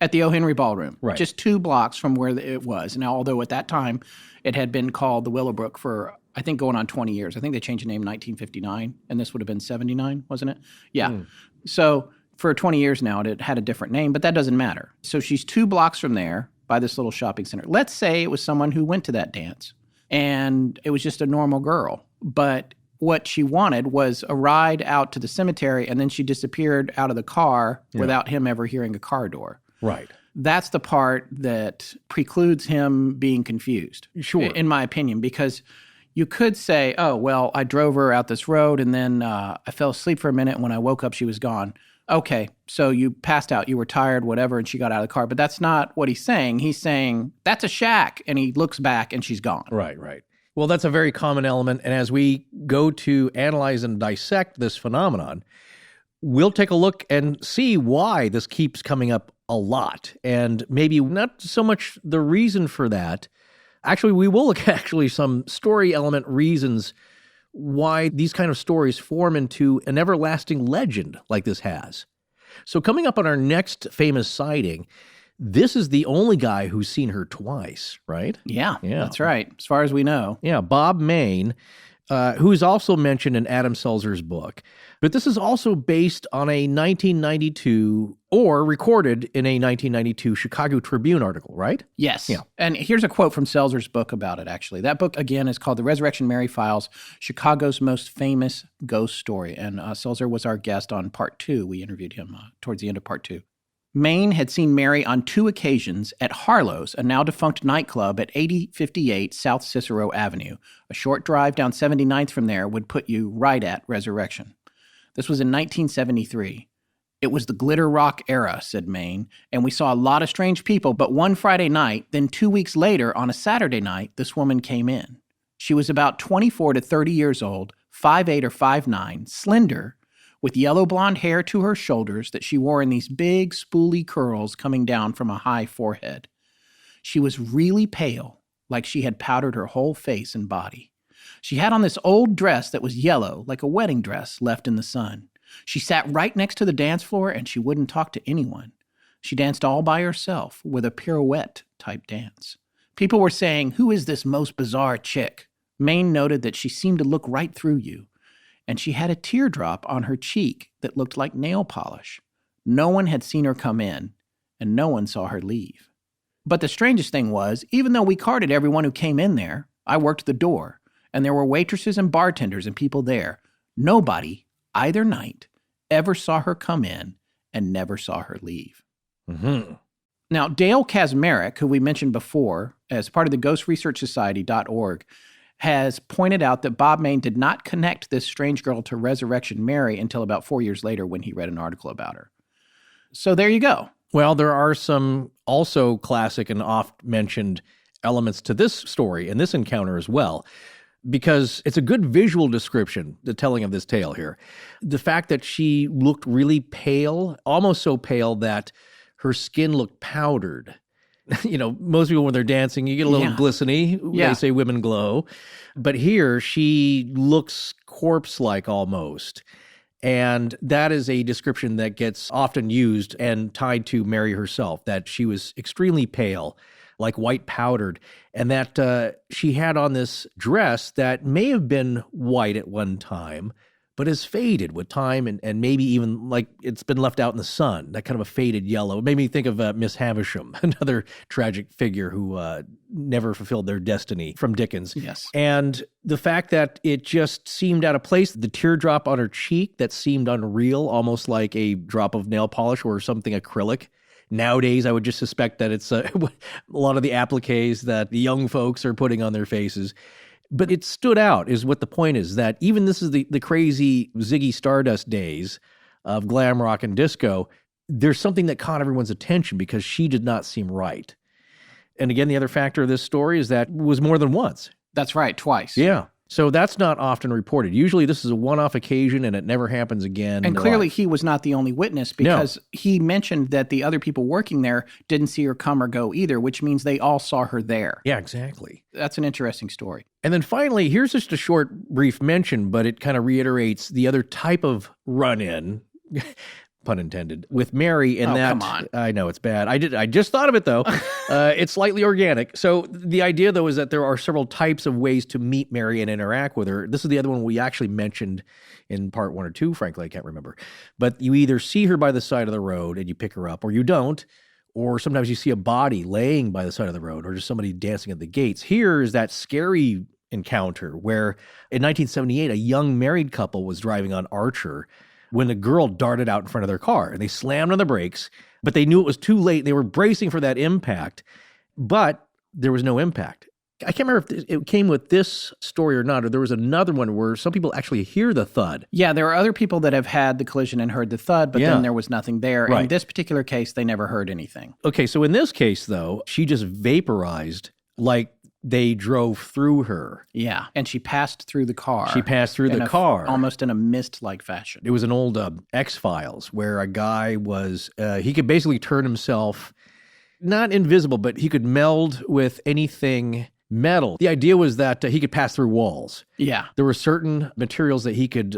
at the O. Henry Ballroom, just 2 blocks from where it was. Now, although at that time it had been called the Willowbrook for, I think, going on 20 years. I think they changed the name in 1959, and this would have been 79, wasn't it? Yeah. So for 20 years now, it had a different name, but that doesn't matter. So she's 2 blocks from there by this little shopping center. Let's say it was someone who went to that dance, and it was just a normal girl, but what she wanted was a ride out to the cemetery, and then she disappeared out of the car without him ever hearing a car door.
Right.
That's the part that precludes him being confused, in my opinion, because you could say, oh, well, I drove her out this road, and then I fell asleep for a minute, and when I woke up, she was gone. Okay, so you passed out, you were tired, whatever, and she got out of the car. But that's not what he's saying. He's saying, that's a shack, and he looks back, and she's gone.
Right. Well, that's a very common element, and as we go to analyze and dissect this phenomenon, we'll take a look and see why this keeps coming up a lot, and maybe not so much the reason for that. Actually, we will look at some story element reasons why these kind of stories form into an everlasting legend like this has. So coming up on our next famous sighting, this is the only guy who's seen her twice, right?
Yeah, that's right, as far as we know.
Yeah, Bob Mayne, who is also mentioned in Adam Selzer's book. But this is also based on a 1992, or recorded in a 1992 Chicago Tribune article, right?
Yes.
Yeah.
And here's a quote from Selzer's book about it, actually. That book, again, is called The Resurrection Mary Files, Chicago's Most Famous Ghost Story. And Selzer was our guest on Part 2. We interviewed him towards the end of Part 2. Mayne had seen Mary on 2 occasions at Harlow's, a now-defunct nightclub at 8058 South Cicero Avenue. A short drive down 79th from there would put you right at Resurrection. This was in 1973. It was the glitter rock era, said Mayne, and we saw a lot of strange people, but one Friday night, then 2 weeks later on a Saturday night, this woman came in. She was about 24 to 30 years old, 5'8" or 5'9", slender, with yellow blonde hair to her shoulders that she wore in these big, spoolie curls coming down from a high forehead. She was really pale, like she had powdered her whole face and body. She had on this old dress that was yellow, like a wedding dress left in the sun. She sat right next to the dance floor, and she wouldn't talk to anyone. She danced all by herself with a pirouette-type dance. People were saying, "Who is this most bizarre chick?" Mayne noted that she seemed to look right through you, and she had a teardrop on her cheek that looked like nail polish. No one had seen her come in, and no one saw her leave. But the strangest thing was, even though we carded everyone who came in there, I worked the door, and there were waitresses and bartenders and people there. Nobody, either night, ever saw her come in and never saw her leave.
Mm-hmm.
Now, Dale Kazmarek, who we mentioned before, as part of the ghostresearchsociety.org, has pointed out that Bob Mayne did not connect this strange girl to Resurrection Mary until about 4 years later when he read an article about her. So there you go.
Well, there are some also classic and oft-mentioned elements to this story and this encounter as well, because it's a good visual description, the telling of this tale here. The fact that she looked really pale, almost so pale that her skin looked powdered. You know, most people when they're dancing, you get a little glisteny.
Yeah.
They say women glow. But here, she looks corpse-like almost. And that is a description that gets often used and tied to Mary herself, that she was extremely pale, like white powdered, and that she had on this dress that may have been white at one time, but has faded with time and maybe even like it's been left out in the sun, that kind of a faded yellow. It made me think of Miss Havisham, another tragic figure who never fulfilled their destiny from Dickens.
Yes.
And the fact that it just seemed out of place, the teardrop on her cheek that seemed unreal, almost like a drop of nail polish or something acrylic. Nowadays, I would just suspect that it's a lot of the appliques that the young folks are putting on their faces. But it stood out is what the point is, that even this is the crazy Ziggy Stardust days of glam rock and disco, there's something that caught everyone's attention because she did not seem right. And again, the other factor of this story is that it was more than once.
That's right, twice.
Yeah. So that's not often reported. Usually this is a one-off occasion and it never happens again.
And clearly he was not the only witness because he mentioned that the other people working there didn't see her come or go either, which means they all saw her there.
Yeah, exactly.
That's an interesting story.
And then finally, here's just a short, brief mention, but it kind of reiterates the other type of run-in, pun intended, with Mary in that.
Come on.
I know it's bad. I just thought of it though. It's slightly organic. So the idea though is that there are several types of ways to meet Mary and interact with her. This is the other one we actually mentioned in part 1 or 2, frankly, I can't remember. But you either see her by the side of the road and you pick her up, or you don't. Or sometimes you see a body laying by the side of the road, or just somebody dancing at the gates. Here is that scary encounter where in 1978, a young married couple was driving on Archer when a girl darted out in front of their car and they slammed on the brakes, but they knew it was too late. They were bracing for that impact, but there was no impact. I can't remember if it came with this story or not, or there was another one where some people actually hear the thud.
Yeah, there are other people that have had the collision and heard the thud, but then there was nothing there.
Right.
In this particular case, they never heard anything.
Okay, so in this case, though, she just vaporized like they drove through her.
Yeah, and she passed through the car.
She passed through the car.
Almost in a mist-like fashion.
It was an old X-Files where a guy was, he could basically turn himself, not invisible, but he could meld with anything metal. The idea was that he could pass through walls.
Yeah.
There were certain materials that he could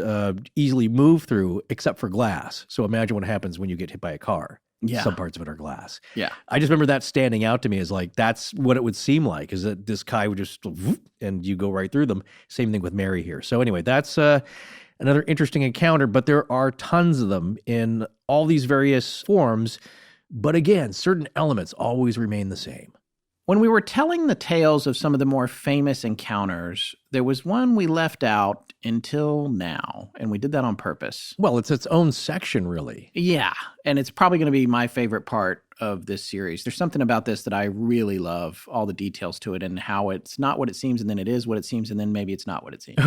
easily move through except for glass. So imagine what happens when you get hit by a car.
Yeah.
Some parts of it are glass.
Yeah.
I just remember that standing out to me as like, that's what it would seem like, is that this guy would just, whoop, and you go right through them. Same thing with Mary here. So anyway, that's another interesting encounter, but there are tons of them in all these various forms. But again, certain elements always remain the same.
When we were telling the tales of some of the more famous encounters, there was one we left out until now, and we did that on purpose.
Well, it's its own section, really.
Yeah, and it's probably going to be my favorite part of this series. There's something about this that I really love, all the details to it and how it's not what it seems and then it is what it seems and then maybe it's not what it seems.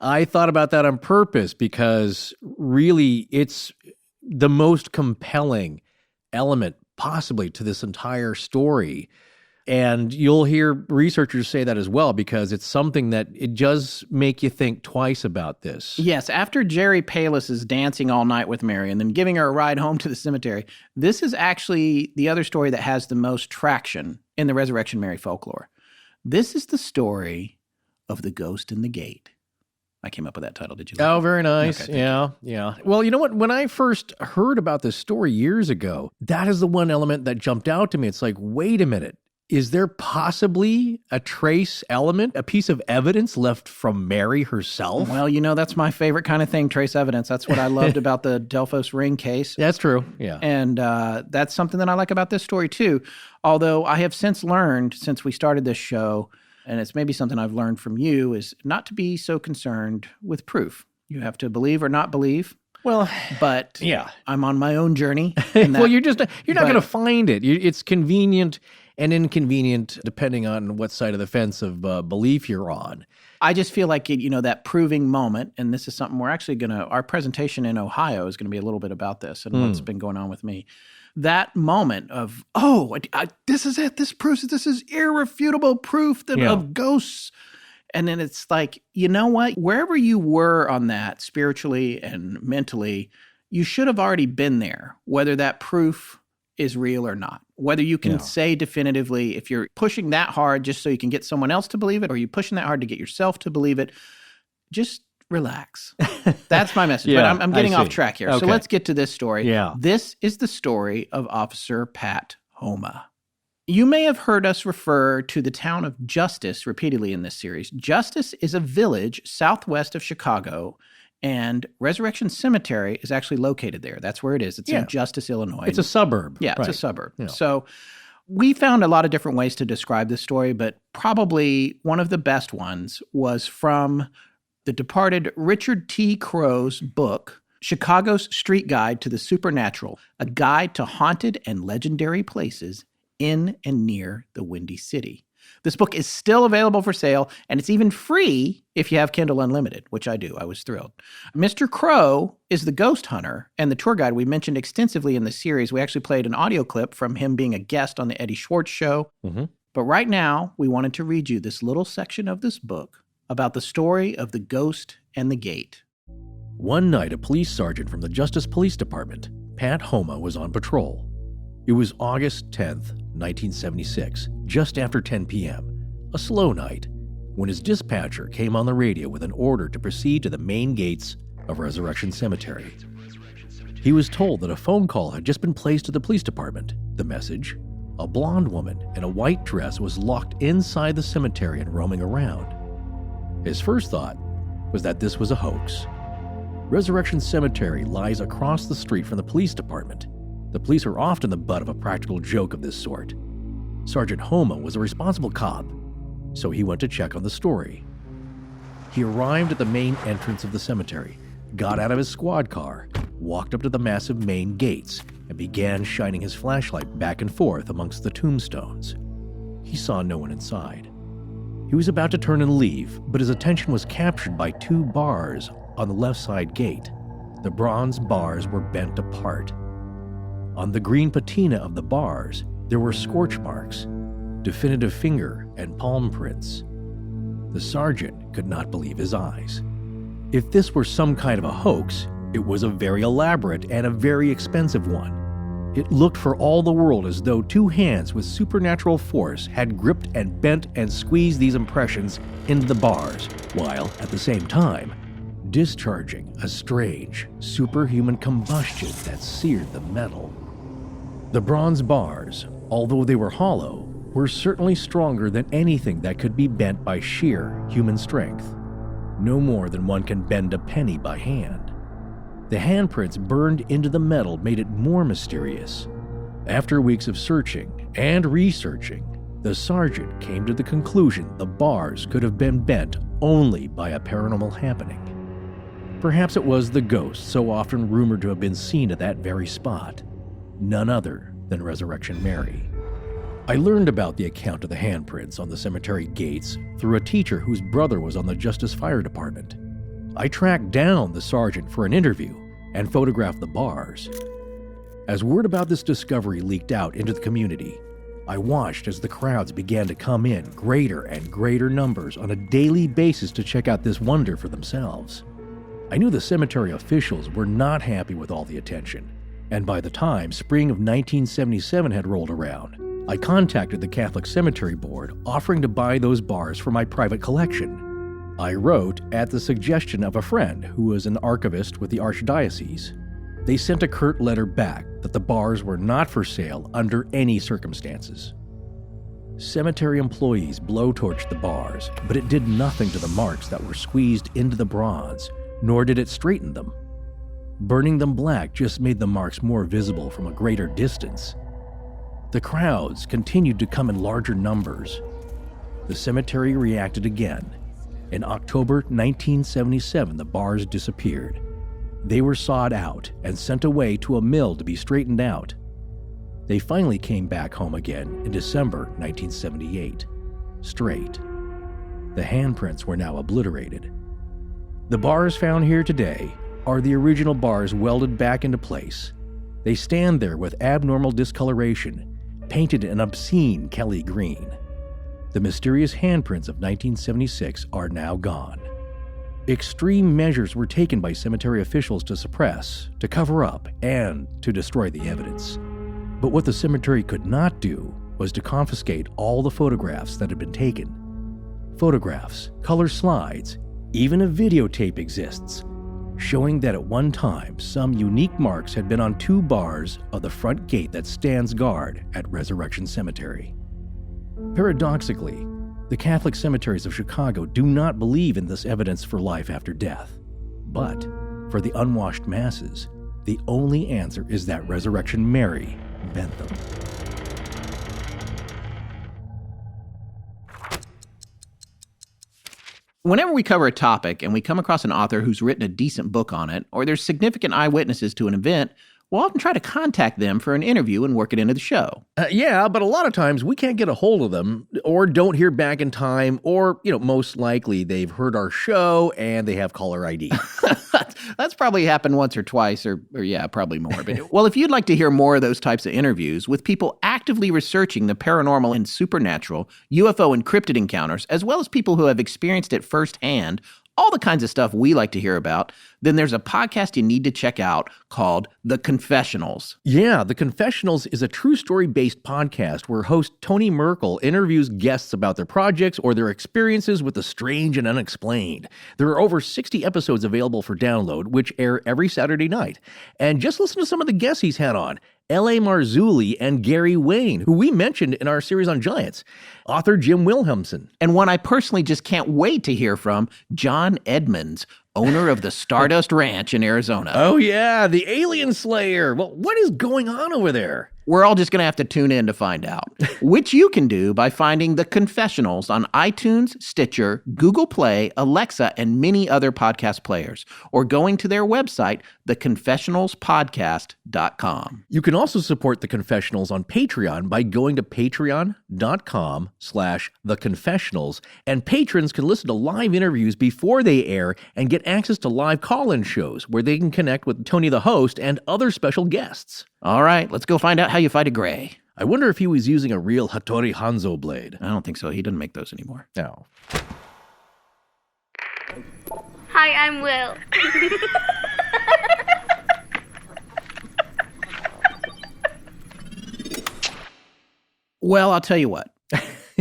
I thought about that on purpose because really it's the most compelling element possibly to this entire story. And you'll hear researchers say that as well, because it's something that it does make you think twice about this.
Yes, after Jerry Palus is dancing all night with Mary and then giving her a ride home to the cemetery, this is actually the other story that has the most traction in the Resurrection Mary folklore. This is the story of the ghost in the gate. I came up with that title. Did you?
Oh, very nice.
Okay,
yeah. Well, you know what? When I first heard about this story years ago, that is the one element that jumped out to me. It's like, wait a minute. Is there possibly a trace element, a piece of evidence left from Mary herself?
Well, you know, that's my favorite kind of thing, trace evidence. That's what I loved about the Delphos ring case.
That's true, yeah.
And that's something that I like about this story, too. Although I have since learned, since we started this show, and it's maybe something I've learned from you, is not to be so concerned with proof. You have to believe or not believe.
Well,
but
yeah.
I'm on my own journey.
Well, you're not going to find it. It's convenient and inconvenient depending on what side of the fence of belief you're on.
I just feel like, that proving moment, and this is something we're actually our presentation in Ohio is going to be a little bit about this and what's been going on with me. That moment of, this is it. This proves it. This is irrefutable proof of ghosts. And then it's like, you know what? Wherever you were on that spiritually and mentally, you should have already been there, whether that proof is real or not. Whether you can say definitively, if you're pushing that hard just so you can get someone else to believe it, or you're pushing that hard to get yourself to believe it, just relax. That's my message. But I'm getting off track here. Okay. So let's get to this story.
Yeah.
This is the story of Officer Pat Homa. You may have heard us refer to the town of Justice repeatedly in this series. Justice is a village southwest of Chicago, and Resurrection Cemetery is actually located there. That's where it is. It's in Justice, Illinois.
It's a suburb.
Yeah, it's a suburb. Yeah. So we found a lot of different ways to describe this story, but probably one of the best ones was from the departed Richard T. Crow's book, Chicago's Street Guide to the Supernatural, a guide to haunted and legendary places in and near the Windy City. This book is still available for sale, and it's even free if you have Kindle Unlimited, which I do. I was thrilled. Mr. Crow is the ghost hunter and the tour guide we mentioned extensively in the series. We actually played an audio clip from him being a guest on the Eddie Schwartz show. Mm-hmm. But right now, we wanted to read you this little section of this book about the story of the ghost and the gate.
One night, a police sergeant from the Justice Police Department, Pat Homa, was on patrol. It was August 10th, 1976, just after 10 p.m., a slow night, when his dispatcher came on the radio with an order to proceed to the main gates of Resurrection Cemetery. He was told that a phone call had just been placed to the police department. The message: a blonde woman in a white dress was locked inside the cemetery and roaming around. His first thought was that this was a hoax. Resurrection Cemetery lies across the street from the police department. The police are often the butt of a practical joke of this sort. Sergeant Homa was a responsible cop, so he went to check on the story. He arrived at the main entrance of the cemetery, got out of his squad car, walked up to the massive main gates, and began shining his flashlight back and forth amongst the tombstones. He saw no one inside. He was about to turn and leave, but his attention was captured by two bars on the left side gate. The bronze bars were bent apart. On the green patina of the bars, there were scorch marks, definitive finger and palm prints. The sergeant could not believe his eyes. If this were some kind of a hoax, it was a very elaborate and a very expensive one. It looked for all the world as though two hands with supernatural force had gripped and bent and squeezed these impressions into the bars, while, at the same time, discharging a strange, superhuman combustion that seared the metal. The bronze bars, although they were hollow, were certainly stronger than anything that could be bent by sheer human strength. No more than one can bend a penny by hand. The handprints burned into the metal made it more mysterious. After weeks of searching and researching, the sergeant came to the conclusion the bars could have been bent only by a paranormal happening. Perhaps it was the ghost so often rumored to have been seen at that very spot. None other than Resurrection Mary. I learned about the account of the handprints on the cemetery gates through a teacher whose brother was on the Justice Fire Department. I tracked down the sergeant for an interview and photographed the bars. As word about this discovery leaked out into the community, I watched as the crowds began to come in greater and greater numbers on a daily basis to check out this wonder for themselves. I knew the cemetery officials were not happy with all the attention, and by the time spring of 1977 had rolled around, I contacted the Catholic Cemetery Board offering to buy those bars for my private collection. I wrote at the suggestion of a friend who was an archivist with the Archdiocese. They sent a curt letter back that the bars were not for sale under any circumstances. Cemetery employees blowtorched the bars, but it did nothing to the marks that were squeezed into the bronze, nor did it straighten them. Burning them black just made the marks more visible from a greater distance. The crowds continued to come in larger numbers. The cemetery reacted again. In October 1977, the bars disappeared. They were sawed out and sent away to a mill to be straightened out. They finally came back home again in December 1978. Straight. The handprints were now obliterated. The bars found here today are the original bars welded back into place. They stand there with abnormal discoloration, painted an obscene Kelly green. The mysterious handprints of 1976 are now gone. Extreme measures were taken by cemetery officials to suppress, to cover up, and to destroy the evidence. But what the cemetery could not do was to confiscate all the photographs that had been taken. Photographs, color slides, even a videotape exists, showing that at one time some unique marks had been on 2 bars of the front gate that stands guard at Resurrection Cemetery. Paradoxically, the Catholic cemeteries of Chicago do not believe in this evidence for life after death. But for the unwashed masses, the only answer is that Resurrection Mary bent them.
Whenever we cover a topic and we come across an author who's written a decent book on it, or there's significant eyewitnesses to an event, we'll often try to contact them for an interview and work it into the show.
Yeah, but a lot of times we can't get a hold of them or don't hear back in time, or, most likely they've heard our show and they have caller ID.
That's probably happened once or twice, or yeah, probably more. But well, if you'd like to hear more of those types of interviews with people actively researching the paranormal and supernatural, UFO and cryptid encounters, as well as people who have experienced it firsthand, all the kinds of stuff we like to hear about, then there's a podcast you need to check out called The Confessionals.
Yeah, The Confessionals is a true story-based podcast where host Tony Merkel interviews guests about their projects or their experiences with the strange and unexplained. There are over 60 episodes available for download, which air every Saturday night. And just listen to some of the guests he's had on. L.A. Marzulli and Gary Wayne, who we mentioned in our series on Giants. Author Jim Wilhelmsen.
And one I personally just can't wait to hear from, John Edmonds, owner of the Stardust Ranch in Arizona.
Oh yeah, the Alien Slayer. Well, what is going on over there?
We're all just going to have to tune in to find out, which you can do by finding The Confessionals on iTunes, Stitcher, Google Play, Alexa, and many other podcast players, or going to their website, theconfessionalspodcast.com.
You can also support The Confessionals on Patreon by going to patreon.com/theconfessionals, and patrons can listen to live interviews before they air and get access to live call-in shows where they can connect with Tony the host and other special guests.
All right, let's go find out how you fight a gray.
I wonder if he was using a real Hattori Hanzo blade.
I don't think so. He doesn't make those anymore.
No.
Hi, I'm Will.
Well, I'll tell you what.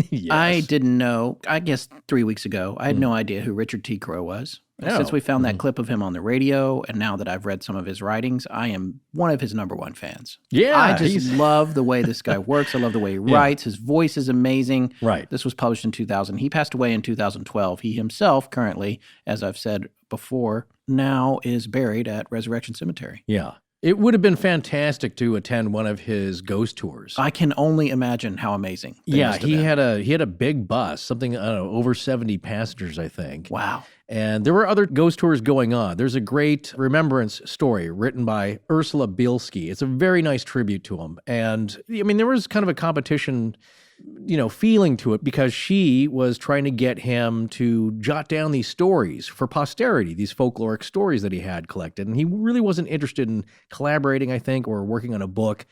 Yes.
I didn't know, I guess 3 weeks ago, I had no idea who Richard T. Crowe was.
Oh.
Since we found that clip of him on the radio, and now that I've read some of his writings, I am one of his number one fans.
Yeah.
I just love the way this guy works. I love the way he writes. His voice is amazing.
Right.
This was published in 2000. He passed away in 2012. He himself currently, as I've said before, now is buried at Resurrection Cemetery.
Yeah. It would have been fantastic to attend one of his ghost tours.
I can only imagine how amazing.
Yeah, he had a big bus, something, I don't know, over 70 passengers, I think.
Wow.
And there were other ghost tours going on. There's a great remembrance story written by Ursula Bielski. It's a very nice tribute to him. And I mean, there was kind of a competition, feeling to it, because she was trying to get him to jot down these stories for posterity, these folkloric stories that he had collected. And he really wasn't interested in collaborating, I think, or working on a book.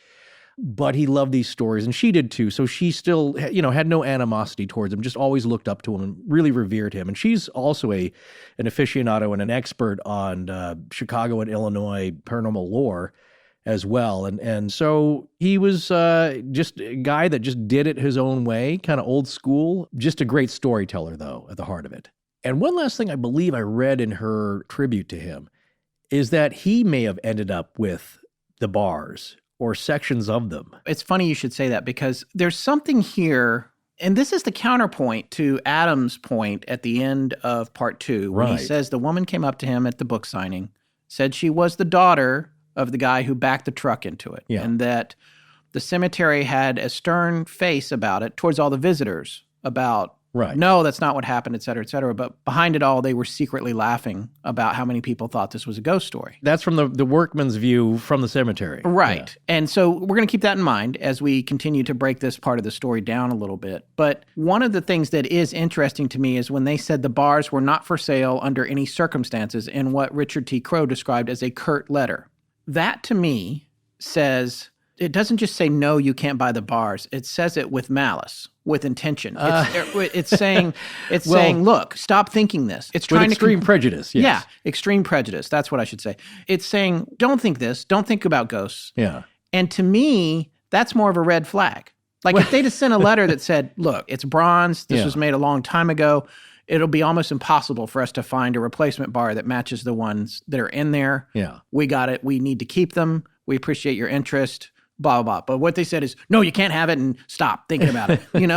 But he loved these stories, and she did too. So she still, had no animosity towards him, just always looked up to him and really revered him. And she's also an aficionado and an expert on Chicago and Illinois paranormal lore as well. And so he was just a guy that just did it his own way, kind of old school, just a great storyteller, though, at the heart of it. And one last thing I believe I read in her tribute to him is that he may have ended up with the bars or sections of them.
It's funny you should say that, because there's something here, and this is the counterpoint to Adam's point at the end of part 2, when he says the woman came up to him at the book signing, said she was the daughter of the guy who backed the truck into it, and that the cemetery had a stern face about it towards all the visitors about
Right.
No, that's not what happened, et cetera, et cetera. But behind it all, they were secretly laughing about how many people thought this was a ghost story.
That's from the workman's view from the cemetery.
Right.
Yeah.
And so we're going to keep that in mind as we continue to break this part of the story down a little bit. But one of the things that is interesting to me is when they said the bars were not for sale under any circumstances in what Richard T. Crowe described as a curt letter. That to me says, it doesn't just say, no, you can't buy the bars. It says it with malice, with intention. It's saying, look, stop thinking this. It's trying
with extreme prejudice. Yes.
Yeah, extreme prejudice. That's what I should say. It's saying, don't think this. Don't think about ghosts.
Yeah.
And to me, that's more of a red flag. Like if they just sent a letter that said, look, it's bronze. This was made a long time ago. It'll be almost impossible for us to find a replacement bar that matches the ones that are in there.
Yeah.
We got it. We need to keep them. We appreciate your interest. Blah, blah, blah. But what they said is, no, you can't have it, and stop thinking about it. You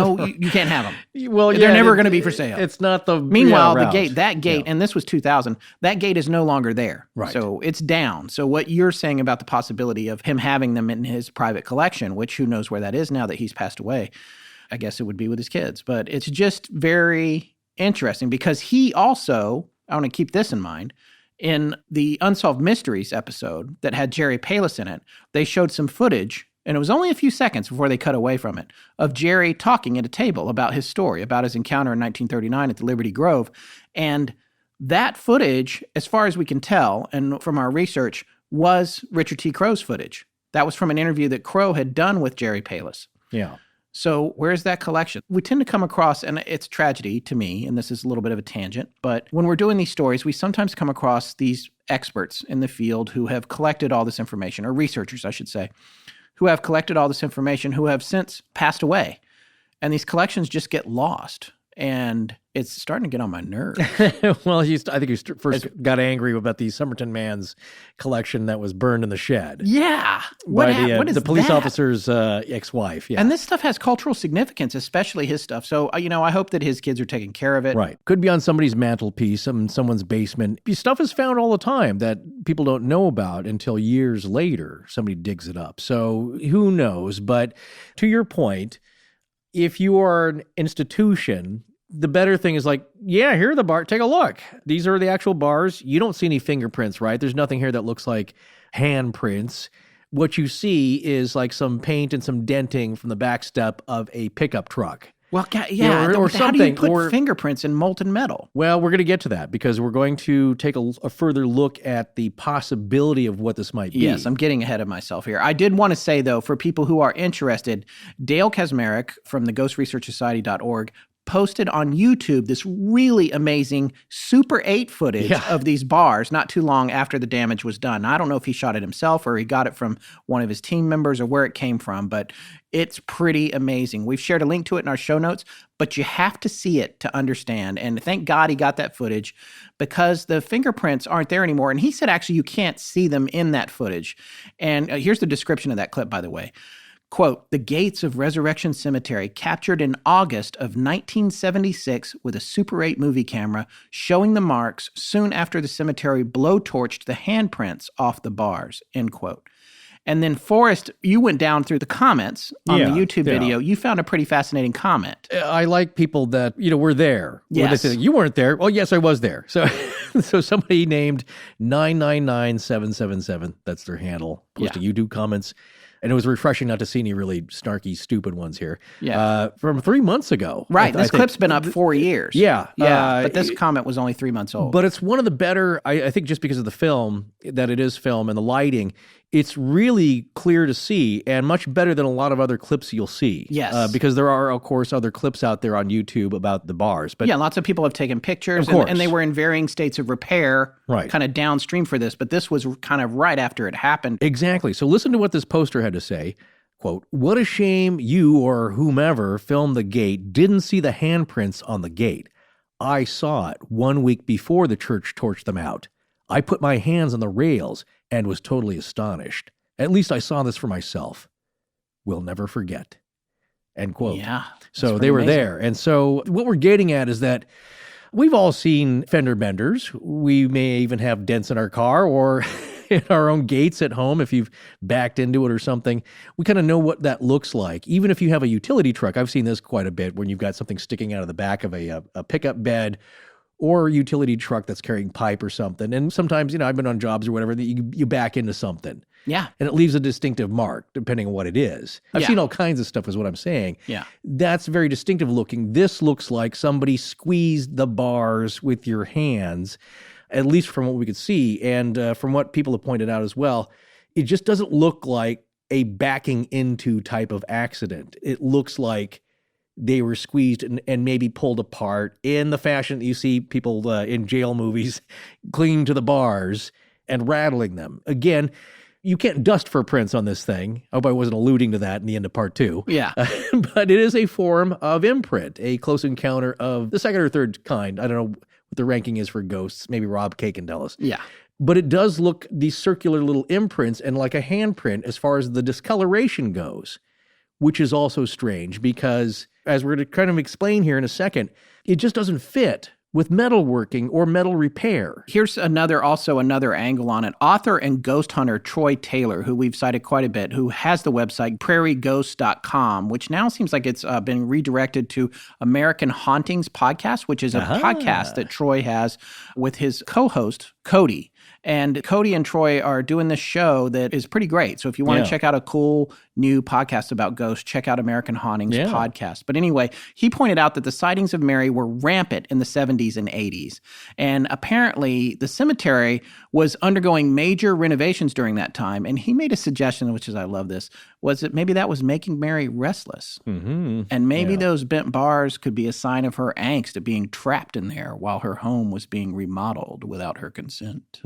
can't have them.
Well,
they're never going to be for sale.
It's not the
Meanwhile, that gate, and this was 2000, that gate is no longer there.
Right.
So it's down. So what you're saying about the possibility of him having them in his private collection, which who knows where that is now that he's passed away, I guess it would be with his kids. But it's just very interesting because he also, I want to keep this in mind, in the Unsolved Mysteries episode that had Jerry Palus in it, they showed some footage, and it was only a few seconds before they cut away from it, of Jerry talking at a table about his story, about his encounter in 1939 at the Liberty Grove. And that footage, as far as we can tell, and from our research, was Richard T. Crowe's footage. That was from an interview that Crowe had done with Jerry Palus.
Yeah.
So where's that collection? We tend to come across, and it's tragedy to me, and this is a little bit of a tangent, but when we're doing these stories, we sometimes come across these experts in the field who have collected all this information, or researchers, I should say, who have collected all this information, who have since passed away. And these collections just get lost. And it's starting to get on my nerves.
Well, I think he first got angry about the Somerton man's collection that was burned in the shed.
Yeah.
What is the police
that?
officer's ex-wife. Yeah.
And this stuff has cultural significance, especially his stuff. So, I hope that his kids are taking care of it.
Right. Could be on somebody's mantelpiece, someone's basement. Stuff is found all the time that people don't know about until years later. Somebody digs it up. So who knows? But to your point, if you are an institution, the better thing is like, yeah, here are the bars. Take a look. These are the actual bars. You don't see any fingerprints, right? There's nothing here that looks like handprints. What you see is like some paint and some denting from the back step of a pickup truck.
Well, yeah,
or
how do you put fingerprints in molten metal?
Well, we're going to get to that because we're going to take a further look at the possibility of what this might be.
Yes, I'm getting ahead of myself here. I did want to say, though, for people who are interested, Dale Kaczmarek from the ghostresearchsociety.org posted on YouTube this really amazing Super 8 footage of these bars not too long after the damage was done. I don't know if he shot it himself or he got it from one of his team members or where it came from, but it's pretty amazing. We've shared a link to it in our show notes, but you have to see it to understand. And thank God he got that footage because the fingerprints aren't there anymore. And he said, actually, you can't see them in that footage. And here's the description of that clip, by the way. Quote, the gates of Resurrection Cemetery captured in August of 1976 with a Super 8 movie camera showing the marks soon after the cemetery blowtorched the handprints off the bars, end quote. And then Forrest, you went down through the comments on the YouTube video. You found a pretty fascinating comment.
I like people that, were there.
Yes.
They say, you weren't there. Well, yes, I was there. So somebody named 999777, that's their handle, posting YouTube comments. And it was refreshing not to see any really snarky, stupid ones here. Yeah. From 3 months ago.
Right. This clip's been up 4 years.
Yeah.
But this comment was only 3 months old.
But it's one of the better, I think just because of the film, that it is film and the lighting, it's really clear to see and much better than a lot of other clips you'll see.
Yes.
Because there are, of course, other clips out there on YouTube about the bars. But
lots of people have taken pictures and they were in varying states of repair kind of downstream for this. But this was kind of right after it happened.
Exactly. So listen to what this poster had to say. Quote, what a shame you or whomever filmed the gate didn't see the handprints on the gate. I saw it 1 week before the church torched them out. I put my hands on the rails and was totally astonished. At least I saw this for myself. We'll never forget. End quote.
Yeah.
So they were there. And so what we're getting at is that we've all seen fender benders. We may even have dents in our car or in our own gates at home, if you've backed into it or something, we kind of know what that looks like. Even if you have a utility truck, I've seen this quite a bit when you've got something sticking out of the back of a pickup bed or a utility truck that's carrying pipe or something. And sometimes, I've been on jobs or whatever that you back into something.
Yeah.
And it leaves a distinctive mark, depending on what it is. I've seen all kinds of stuff is what I'm saying.
Yeah.
That's very distinctive looking. This looks like somebody squeezed the bars with your hands, at least from what we could see. And from what people have pointed out as well, it just doesn't look like a backing into type of accident. It looks like they were squeezed and maybe pulled apart in the fashion that you see people in jail movies clinging to the bars and rattling them. Again, you can't dust for prints on this thing. I hope I wasn't alluding to that in the end of part 2.
Yeah.
But it is a form of imprint, a close encounter of the second or third kind. I don't know what the ranking is for ghosts. Maybe Rob K can tell us.
Yeah.
But it does look, these circular little imprints, and like a handprint as far as the discoloration goes, which is also strange because, as we're going to kind of explain here in a second, it just doesn't fit with metalworking or metal repair.
Here's another angle on it. Author and ghost hunter Troy Taylor, who we've cited quite a bit, who has the website prairieghosts.com, which now seems like it's been redirected to American Hauntings podcast, which is a podcast that Troy has with his co-host, Cody. And Cody and Troy are doing this show that is pretty great. So if you want to check out a cool new podcast about ghosts, check out American Hauntings podcast. But anyway, he pointed out that the sightings of Mary were rampant in the 70s and 80s. And apparently the cemetery was undergoing major renovations during that time. And he made a suggestion, which is, I love this, was that maybe that was making Mary restless. Mm-hmm. And maybe those bent bars could be a sign of her angst of being trapped in there while her home was being remodeled without her consent.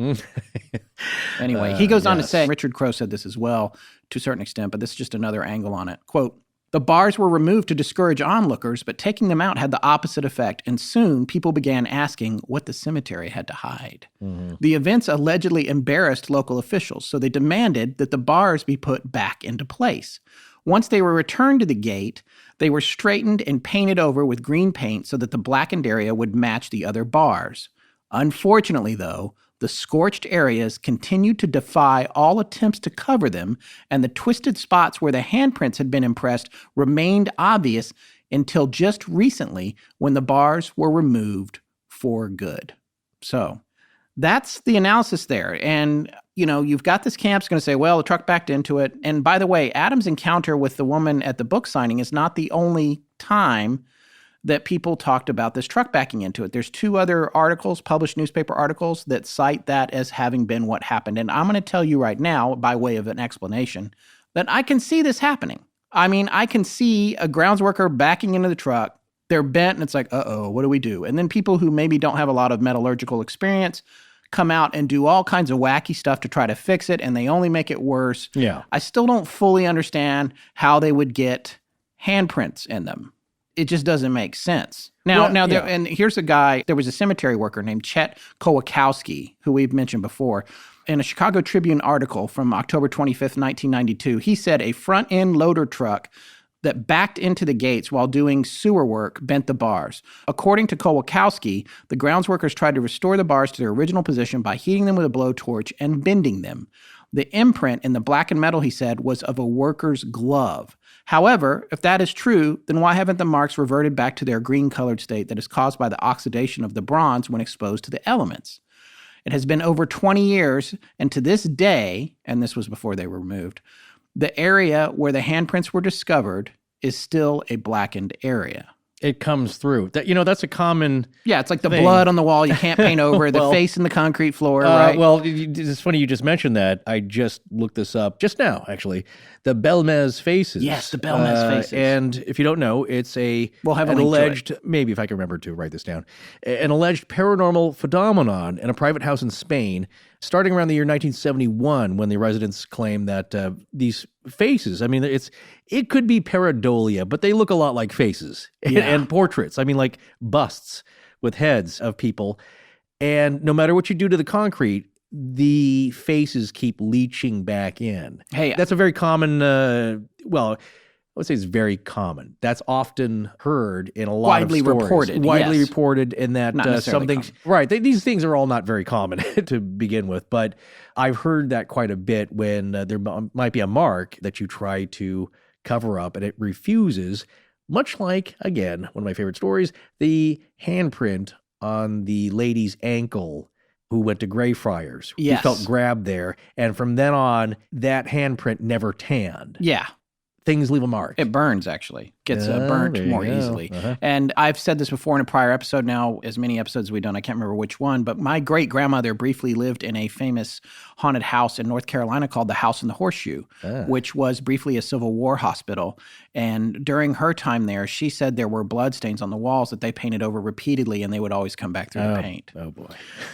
Anyway, he goes on to say, Richard Crowe said this as well to a certain extent, but this is just another angle on it. Quote, "The bars were removed to discourage onlookers, but taking them out had the opposite effect, and soon people began asking what the cemetery had to hide. Mm-hmm. The events allegedly embarrassed local officials, so they demanded that the bars be put back into place. Once they were returned to the gate, they were straightened and painted over with green paint so that the blackened area would match the other bars. Unfortunately, though, the scorched areas continued to defy all attempts to cover them, and the twisted spots where the handprints had been impressed remained obvious until just recently when the bars were removed for good." So that's the analysis there. And, you've got this camp's going to say, well, the truck backed into it. And by the way, Adam's encounter with the woman at the book signing is not the only time that people talked about this truck backing into it. There's 2 other articles, published newspaper articles, that cite that as having been what happened. And I'm going to tell you right now, by way of an explanation, that I can see this happening. I mean, I can see a grounds worker backing into the truck. They're bent, and it's like, uh-oh, what do we do? And then people who maybe don't have a lot of metallurgical experience come out and do all kinds of wacky stuff to try to fix it, and they only make it worse.
Yeah.
I still don't fully understand how they would get handprints in them. It just doesn't make sense. And here's a guy, there was a cemetery worker named Chet Kowakowski, who we've mentioned before. In a Chicago Tribune article from October 25th, 1992, he said a front-end loader truck that backed into the gates while doing sewer work bent the bars. According to Kowakowski, the grounds workers tried to restore the bars to their original position by heating them with a blowtorch and bending them. The imprint in the blackened metal, he said, was of a worker's glove. However, if that is true, then why haven't the marks reverted back to their green-colored state that is caused by the oxidation of the bronze when exposed to the elements? It has been over 20 years, and to this day, and this was before they were removed, the area where the handprints were discovered is still a blackened area.
It comes through. That's a common
Yeah, it's like the
thing.
Blood on the wall you can't paint over, the face in the concrete floor, right?
Well, it's funny you just mentioned that. I just looked this up just now, actually. The Belmez faces.
Yes, the Belmez faces.
And if you don't know, it's an alleged, maybe if I can remember to write this down, an alleged paranormal phenomenon in a private house in Spain, starting around the year 1971, when the residents claimed that these faces, I mean, it could be pareidolia, but they look a lot like faces and portraits. I mean, like busts with heads of people. And no matter what you do to the concrete, the faces keep leaching back in.
Hey,
that's a very common, would say it's very common. That's often heard in a lot
Widely
of stories.
reported,
Widely
yes.
reported, in that
Not necessarily
something. Right. These things are all not very common to begin with, but I've heard that quite a bit when there might be a mark that you try to cover up and it refuses, much like, again, one of my favorite stories, the handprint on the lady's ankle who went to Greyfriars.
Yes.
He felt grabbed there. And from then on, that handprint never tanned.
Yeah.
Things leave a mark.
It burns, actually. Gets burnt more easily.
Uh-huh.
And I've said this before in a prior episode now, as many episodes we've done, I can't remember which one, but my great-grandmother briefly lived in a famous haunted house in North Carolina called the House in the Horseshoe, which was briefly a Civil War hospital. And during her time there, she said there were bloodstains on the walls that they painted over repeatedly, and they would always come back through the paint.
Oh, boy.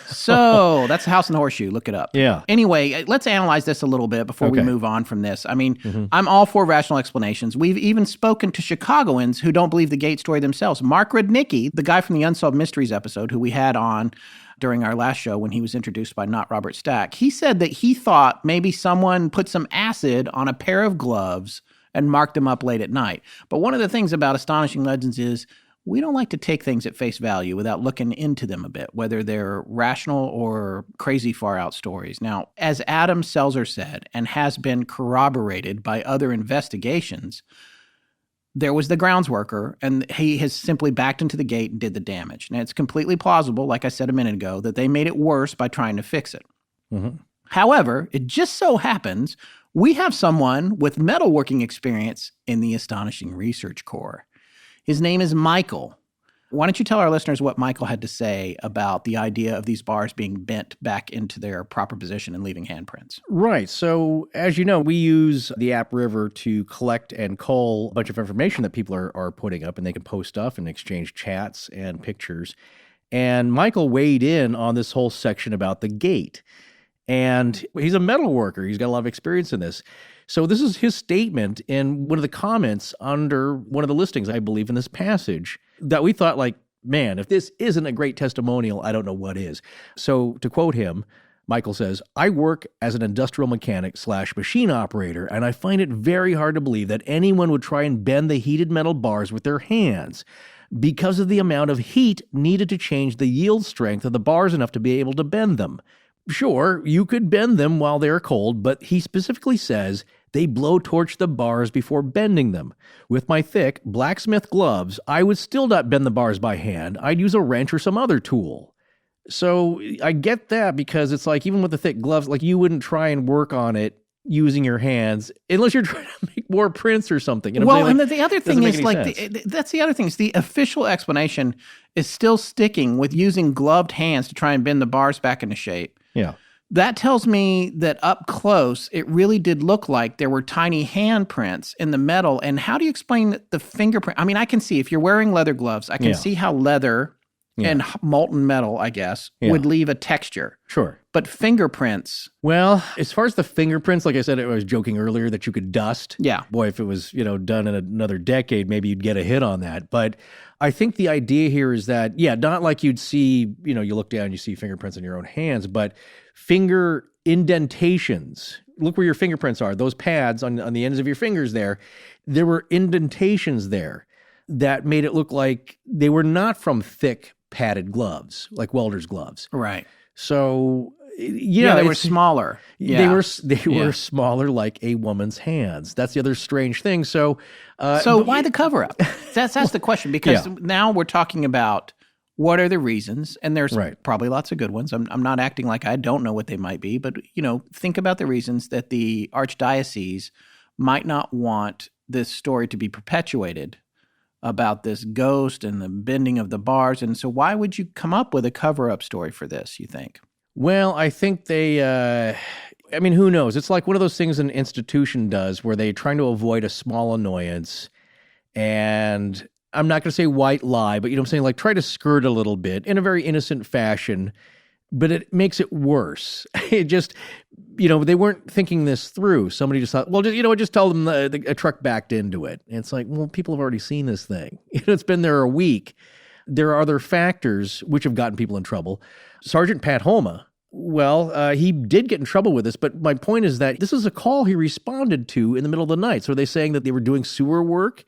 So that's the House in the Horseshoe. Look it up.
Yeah.
Anyway, let's analyze this a little bit before we move on from this. I mean, I'm all for rational explanations. We've even spoken to Chicagoans who don't believe the gate story themselves. Mark Rudnicki, the guy from the Unsolved Mysteries episode who we had on during our last show when he was introduced by Not Robert Stack, he said that he thought maybe someone put some acid on a pair of gloves and marked them up late at night. But one of the things about Astonishing Legends is we don't like to take things at face value without looking into them a bit, whether they're rational or crazy far-out stories. Now, as Adam Selzer said, and has been corroborated by other investigations, there was the grounds worker, and he has simply backed into the gate and did the damage. Now, it's completely plausible, like I said a minute ago, that they made it worse by trying to fix it. However, it just so happens we have someone with metalworking experience in the Astonishing Research Corps. His name is Michael. Why don't you tell our listeners what Michael had to say about the idea of these bars being bent back into their proper position and leaving handprints?
Right. So, as you know, we use the app River to collect and cull a bunch of information that people are putting up, and they can post stuff and exchange chats and pictures. And Michael weighed in on this whole section about the gate. And he's a metal worker. He's got a lot of experience in this. So this is his statement in one of the comments under one of the listings, I believe, in this passage, that we thought, like, man, if this isn't a great testimonial, I don't know what is. So to quote him, Michael says, "I work as an industrial mechanic / machine operator, and I find it very hard to believe that anyone would try and bend the heated metal bars with their hands because of the amount of heat needed to change the yield strength of the bars enough to be able to bend them. Sure, you could bend them while they're cold, but he specifically says they blowtorch the bars before bending them. With my thick blacksmith gloves, I would still not bend the bars by hand. I'd use a wrench or some other tool." So I get that, because it's like, even with the thick gloves, like, you wouldn't try and work on it using your hands unless you're trying to make more prints or something. You know,
well,
like,
and the other thing is, like, that's the other thing is the official explanation is still sticking with using gloved hands to try and bend the bars back into shape.
Yeah.
That tells me that up close, it really did look like there were tiny handprints in the metal. And how do you explain the fingerprint? I mean, I can see if you're wearing leather gloves, I can see how leather and molten metal, I guess, would leave a texture.
Sure.
But fingerprints.
Well, as far as the fingerprints, like I said, I was joking earlier that you could dust.
Yeah.
Boy, if it was, done in another decade, maybe you'd get a hit on that. But I think the idea here is that, not like you'd see, you look down, you see fingerprints in your own hands, but finger indentations. Look where your fingerprints are. Those pads on the ends of your fingers there were indentations there that made it look like they were not from thick padded gloves, like welder's gloves.
Right.
So,
they were smaller.
They were smaller, like a woman's hands. That's the other strange thing. So
why the cover up? That's the question, because now we're talking about what are the reasons, and there's probably lots of good ones. I'm not acting like I don't know what they might be, but think about the reasons that the archdiocese might not want this story to be perpetuated about this ghost and the bending of the bars. And so why would you come up with a cover-up story for this, you think?
Well, I think they, who knows? It's like one of those things an institution does where they're trying to avoid a small annoyance. And I'm not going to say white lie, but I'm saying, like, try to skirt a little bit in a very innocent fashion, but it makes it worse. It just, they weren't thinking this through. Somebody just thought, well, just tell them a truck backed into it. And it's like, well, people have already seen this thing. It's been there a week. There are other factors which have gotten people in trouble. Sergeant Pat Homa Well, he did get in trouble with this, but my point is that this is a call he responded to in the middle of the night. So are they saying that they were doing sewer work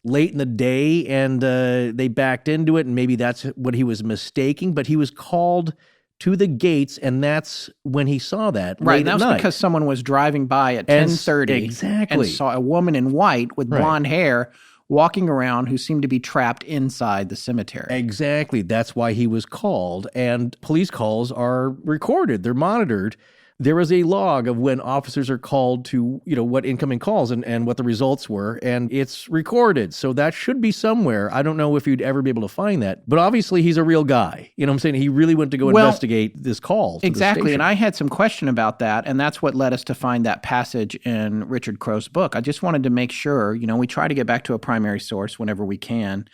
late in the day and they backed into it, and maybe that's what he was mistaking, but he was called to the gates, and that's when he saw that.
Right, that was because someone was driving by at 10:30
exactly.
and saw a woman in white with blonde hair walking around who seemed to be trapped inside the cemetery.
Exactly. That's why he was called. And police calls are recorded. They're monitored. There is a log of when officers are called to, what incoming calls and what the results were, and it's recorded. So that should be somewhere. I don't know if you'd ever be able to find that, but obviously he's a real guy. You know what I'm saying? He really went to go investigate this call.
Exactly, and I had some question about that, and that's what led us to find that passage in Richard Crow's book. I just wanted to make sure, we try to get back to a primary source whenever we can,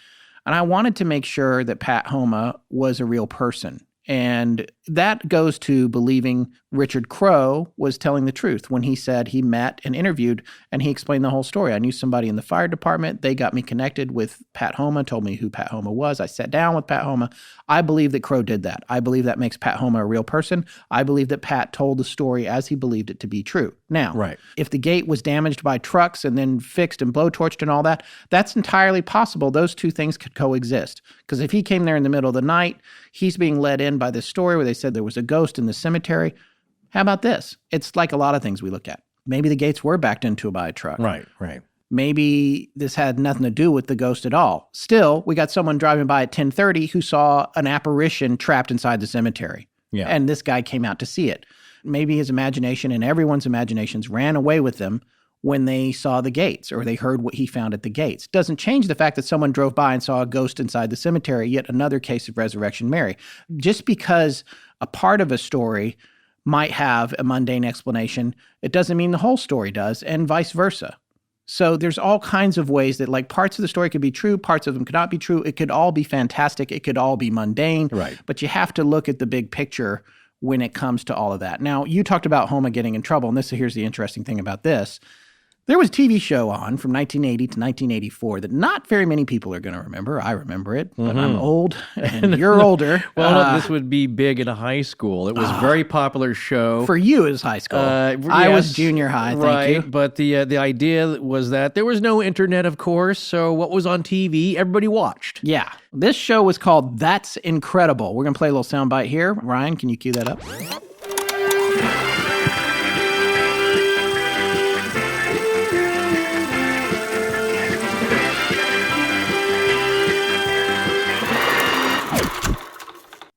and I wanted to make sure that Pat Homa was a real person. And that goes to believing Richard Crow was telling the truth when he said he met and interviewed and he explained the whole story. I knew somebody in the fire department. They got me connected with Pat Homa, told me who Pat Homa was. I sat down with Pat Homa. I believe that Crow did that. I believe that makes Pat Homa a real person. I believe that Pat told the story as he believed it to be true. Now, if the gate was damaged by trucks and then fixed and blowtorched and all that, that's entirely possible. Those two things could coexist. Because if he came there in the middle of the night, he's being led in by this story where they said there was a ghost in the cemetery. How about this? It's like a lot of things we look at. Maybe the gates were backed into by a truck.
Right.
Maybe this had nothing to do with the ghost at all. Still, we got someone driving by at 10:30 who saw an apparition trapped inside the cemetery.
Yeah.
And this guy came out to see it. Maybe his imagination and everyone's imaginations ran away with them when they saw the gates or they heard what he found at the gates. Doesn't change the fact that someone drove by and saw a ghost inside the cemetery, yet another case of Resurrection Mary. Just because a part of a story might have a mundane explanation, it doesn't mean the whole story does, and vice versa. So there's all kinds of ways that parts of the story could be true, parts of them could not be true. It could all be fantastic. It could all be mundane.
Right. But
you have to look at the big picture when it comes to all of that. Now, you talked about Homa getting in trouble, and here's the interesting thing about this. There was a TV show on from 1980 to 1984 that not very many people are going to remember. I remember it, but I'm old, and you're older.
Well, this would be big in high school. It was a very popular show.
For you, it was high school. I was junior high, thank you.
But the idea was that there was no internet, of course, so what was on TV, everybody watched.
Yeah. This show was called That's Incredible. We're going to play a little soundbite here. Ryan, can you cue that up?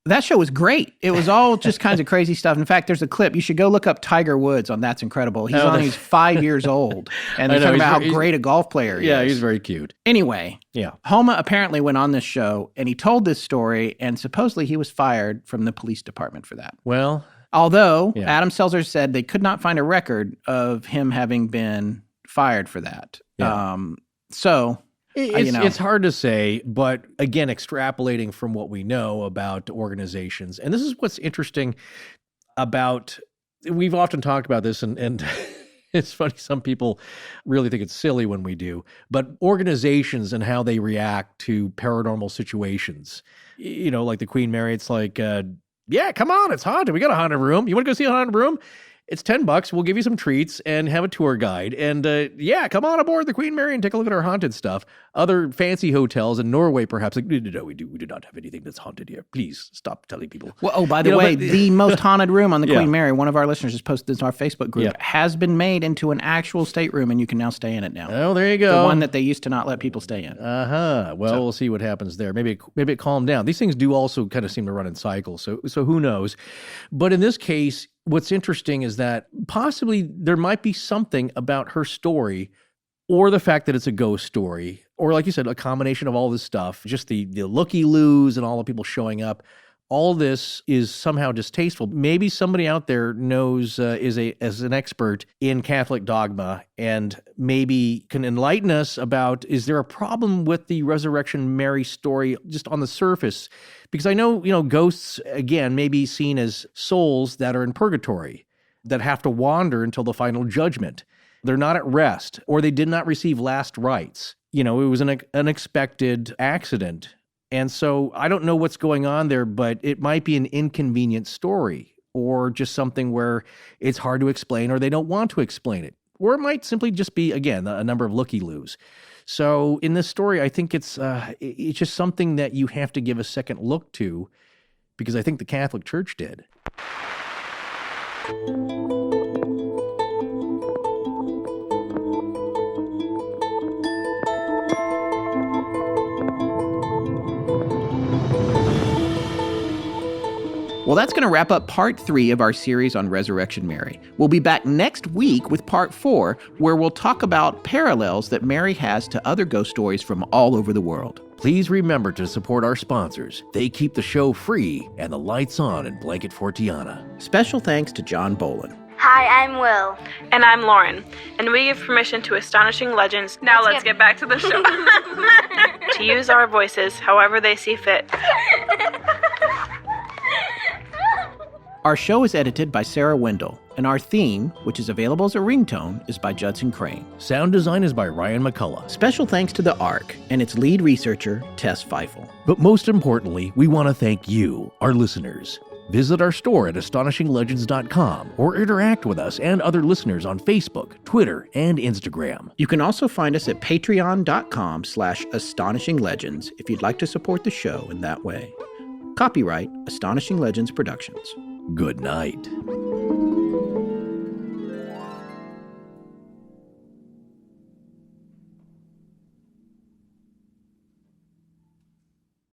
That show was great. It was all just kinds of crazy stuff. In fact, there's a clip. You should go look up Tiger Woods on That's Incredible. He's 5 years old. And they're talking about how great a golf player he is.
Yeah, he's very cute.
Anyway, Homa apparently went on this show, and he told this story, and supposedly he was fired from the police department for that.
Well,
although Adam Selzer said they could not find a record of him having been fired for that.
Yeah. It's hard to say, but again, extrapolating from what we know about organizations, and this is what's interesting about, we've often talked about this, and it's funny, some people really think it's silly when we do, but organizations and how they react to paranormal situations, like the Queen Mary, it's like, yeah, come on, it's haunted. We got a haunted room. You want to go see a haunted room? It's $10. We'll give you some treats and have a tour guide. And come on aboard the Queen Mary and take a look at our haunted stuff. Other fancy hotels in Norway, perhaps, like, no, we do not have anything that's haunted here. Please stop telling people.
Well, by the way, the most haunted room on the Queen Mary, one of our listeners has posted this in our Facebook group, has been made into an actual stateroom, and you can now stay in it now.
Oh, there you go.
The one that they used to not let people stay in.
Well, we'll see what happens there. Maybe it calmed down. These things do also kind of seem to run in cycles, so who knows? But in this case, what's interesting is that possibly there might be something about her story, or the fact that it's a ghost story, or like you said, a combination of all this stuff, just the looky-loos and all the people showing up. All this is somehow distasteful. Maybe somebody out there knows, as an expert in Catholic dogma, and maybe can enlighten us about, is there a problem with the Resurrection Mary story just on the surface? Because I know, ghosts, again, may be seen as souls that are in purgatory, that have to wander until the final judgment. They're not at rest, or they did not receive last rites. It was an unexpected accident. And so I don't know what's going on there, but it might be an inconvenient story. or just something where it's hard to explain or they don't want to explain it. Or it might simply just be, again, a number of looky-loos. So in this story, I think it's just something that you have to give a second look to, because I think the Catholic Church did.
Well, that's going to wrap up part 3 of our series on Resurrection Mary. We'll be back next week with part 4, where we'll talk about parallels that Mary has to other ghost stories from all over the world.
Please remember to support our sponsors. They keep the show free and the lights on in Blanket Fortiana.
Special thanks to John Bolin.
Hi, I'm Will.
And I'm Lauren. And we give permission to Astonishing Legends. Now let's get back to the show. To use our voices however they see fit.
Our show is edited by Sarah Wendell, and our theme, which is available as a ringtone, is by Judson Crane.
Sound design is by Ryan McCullough.
Special thanks to the ARC and its lead researcher, Tess Feifel.
But most importantly, we want to thank you, our listeners. Visit our store at astonishinglegends.com or interact with us and other listeners on Facebook, Twitter, and Instagram.
You can also find us at patreon.com/astonishinglegends if you'd like to support the show in that way. Copyright Astonishing Legends Productions.
Good night.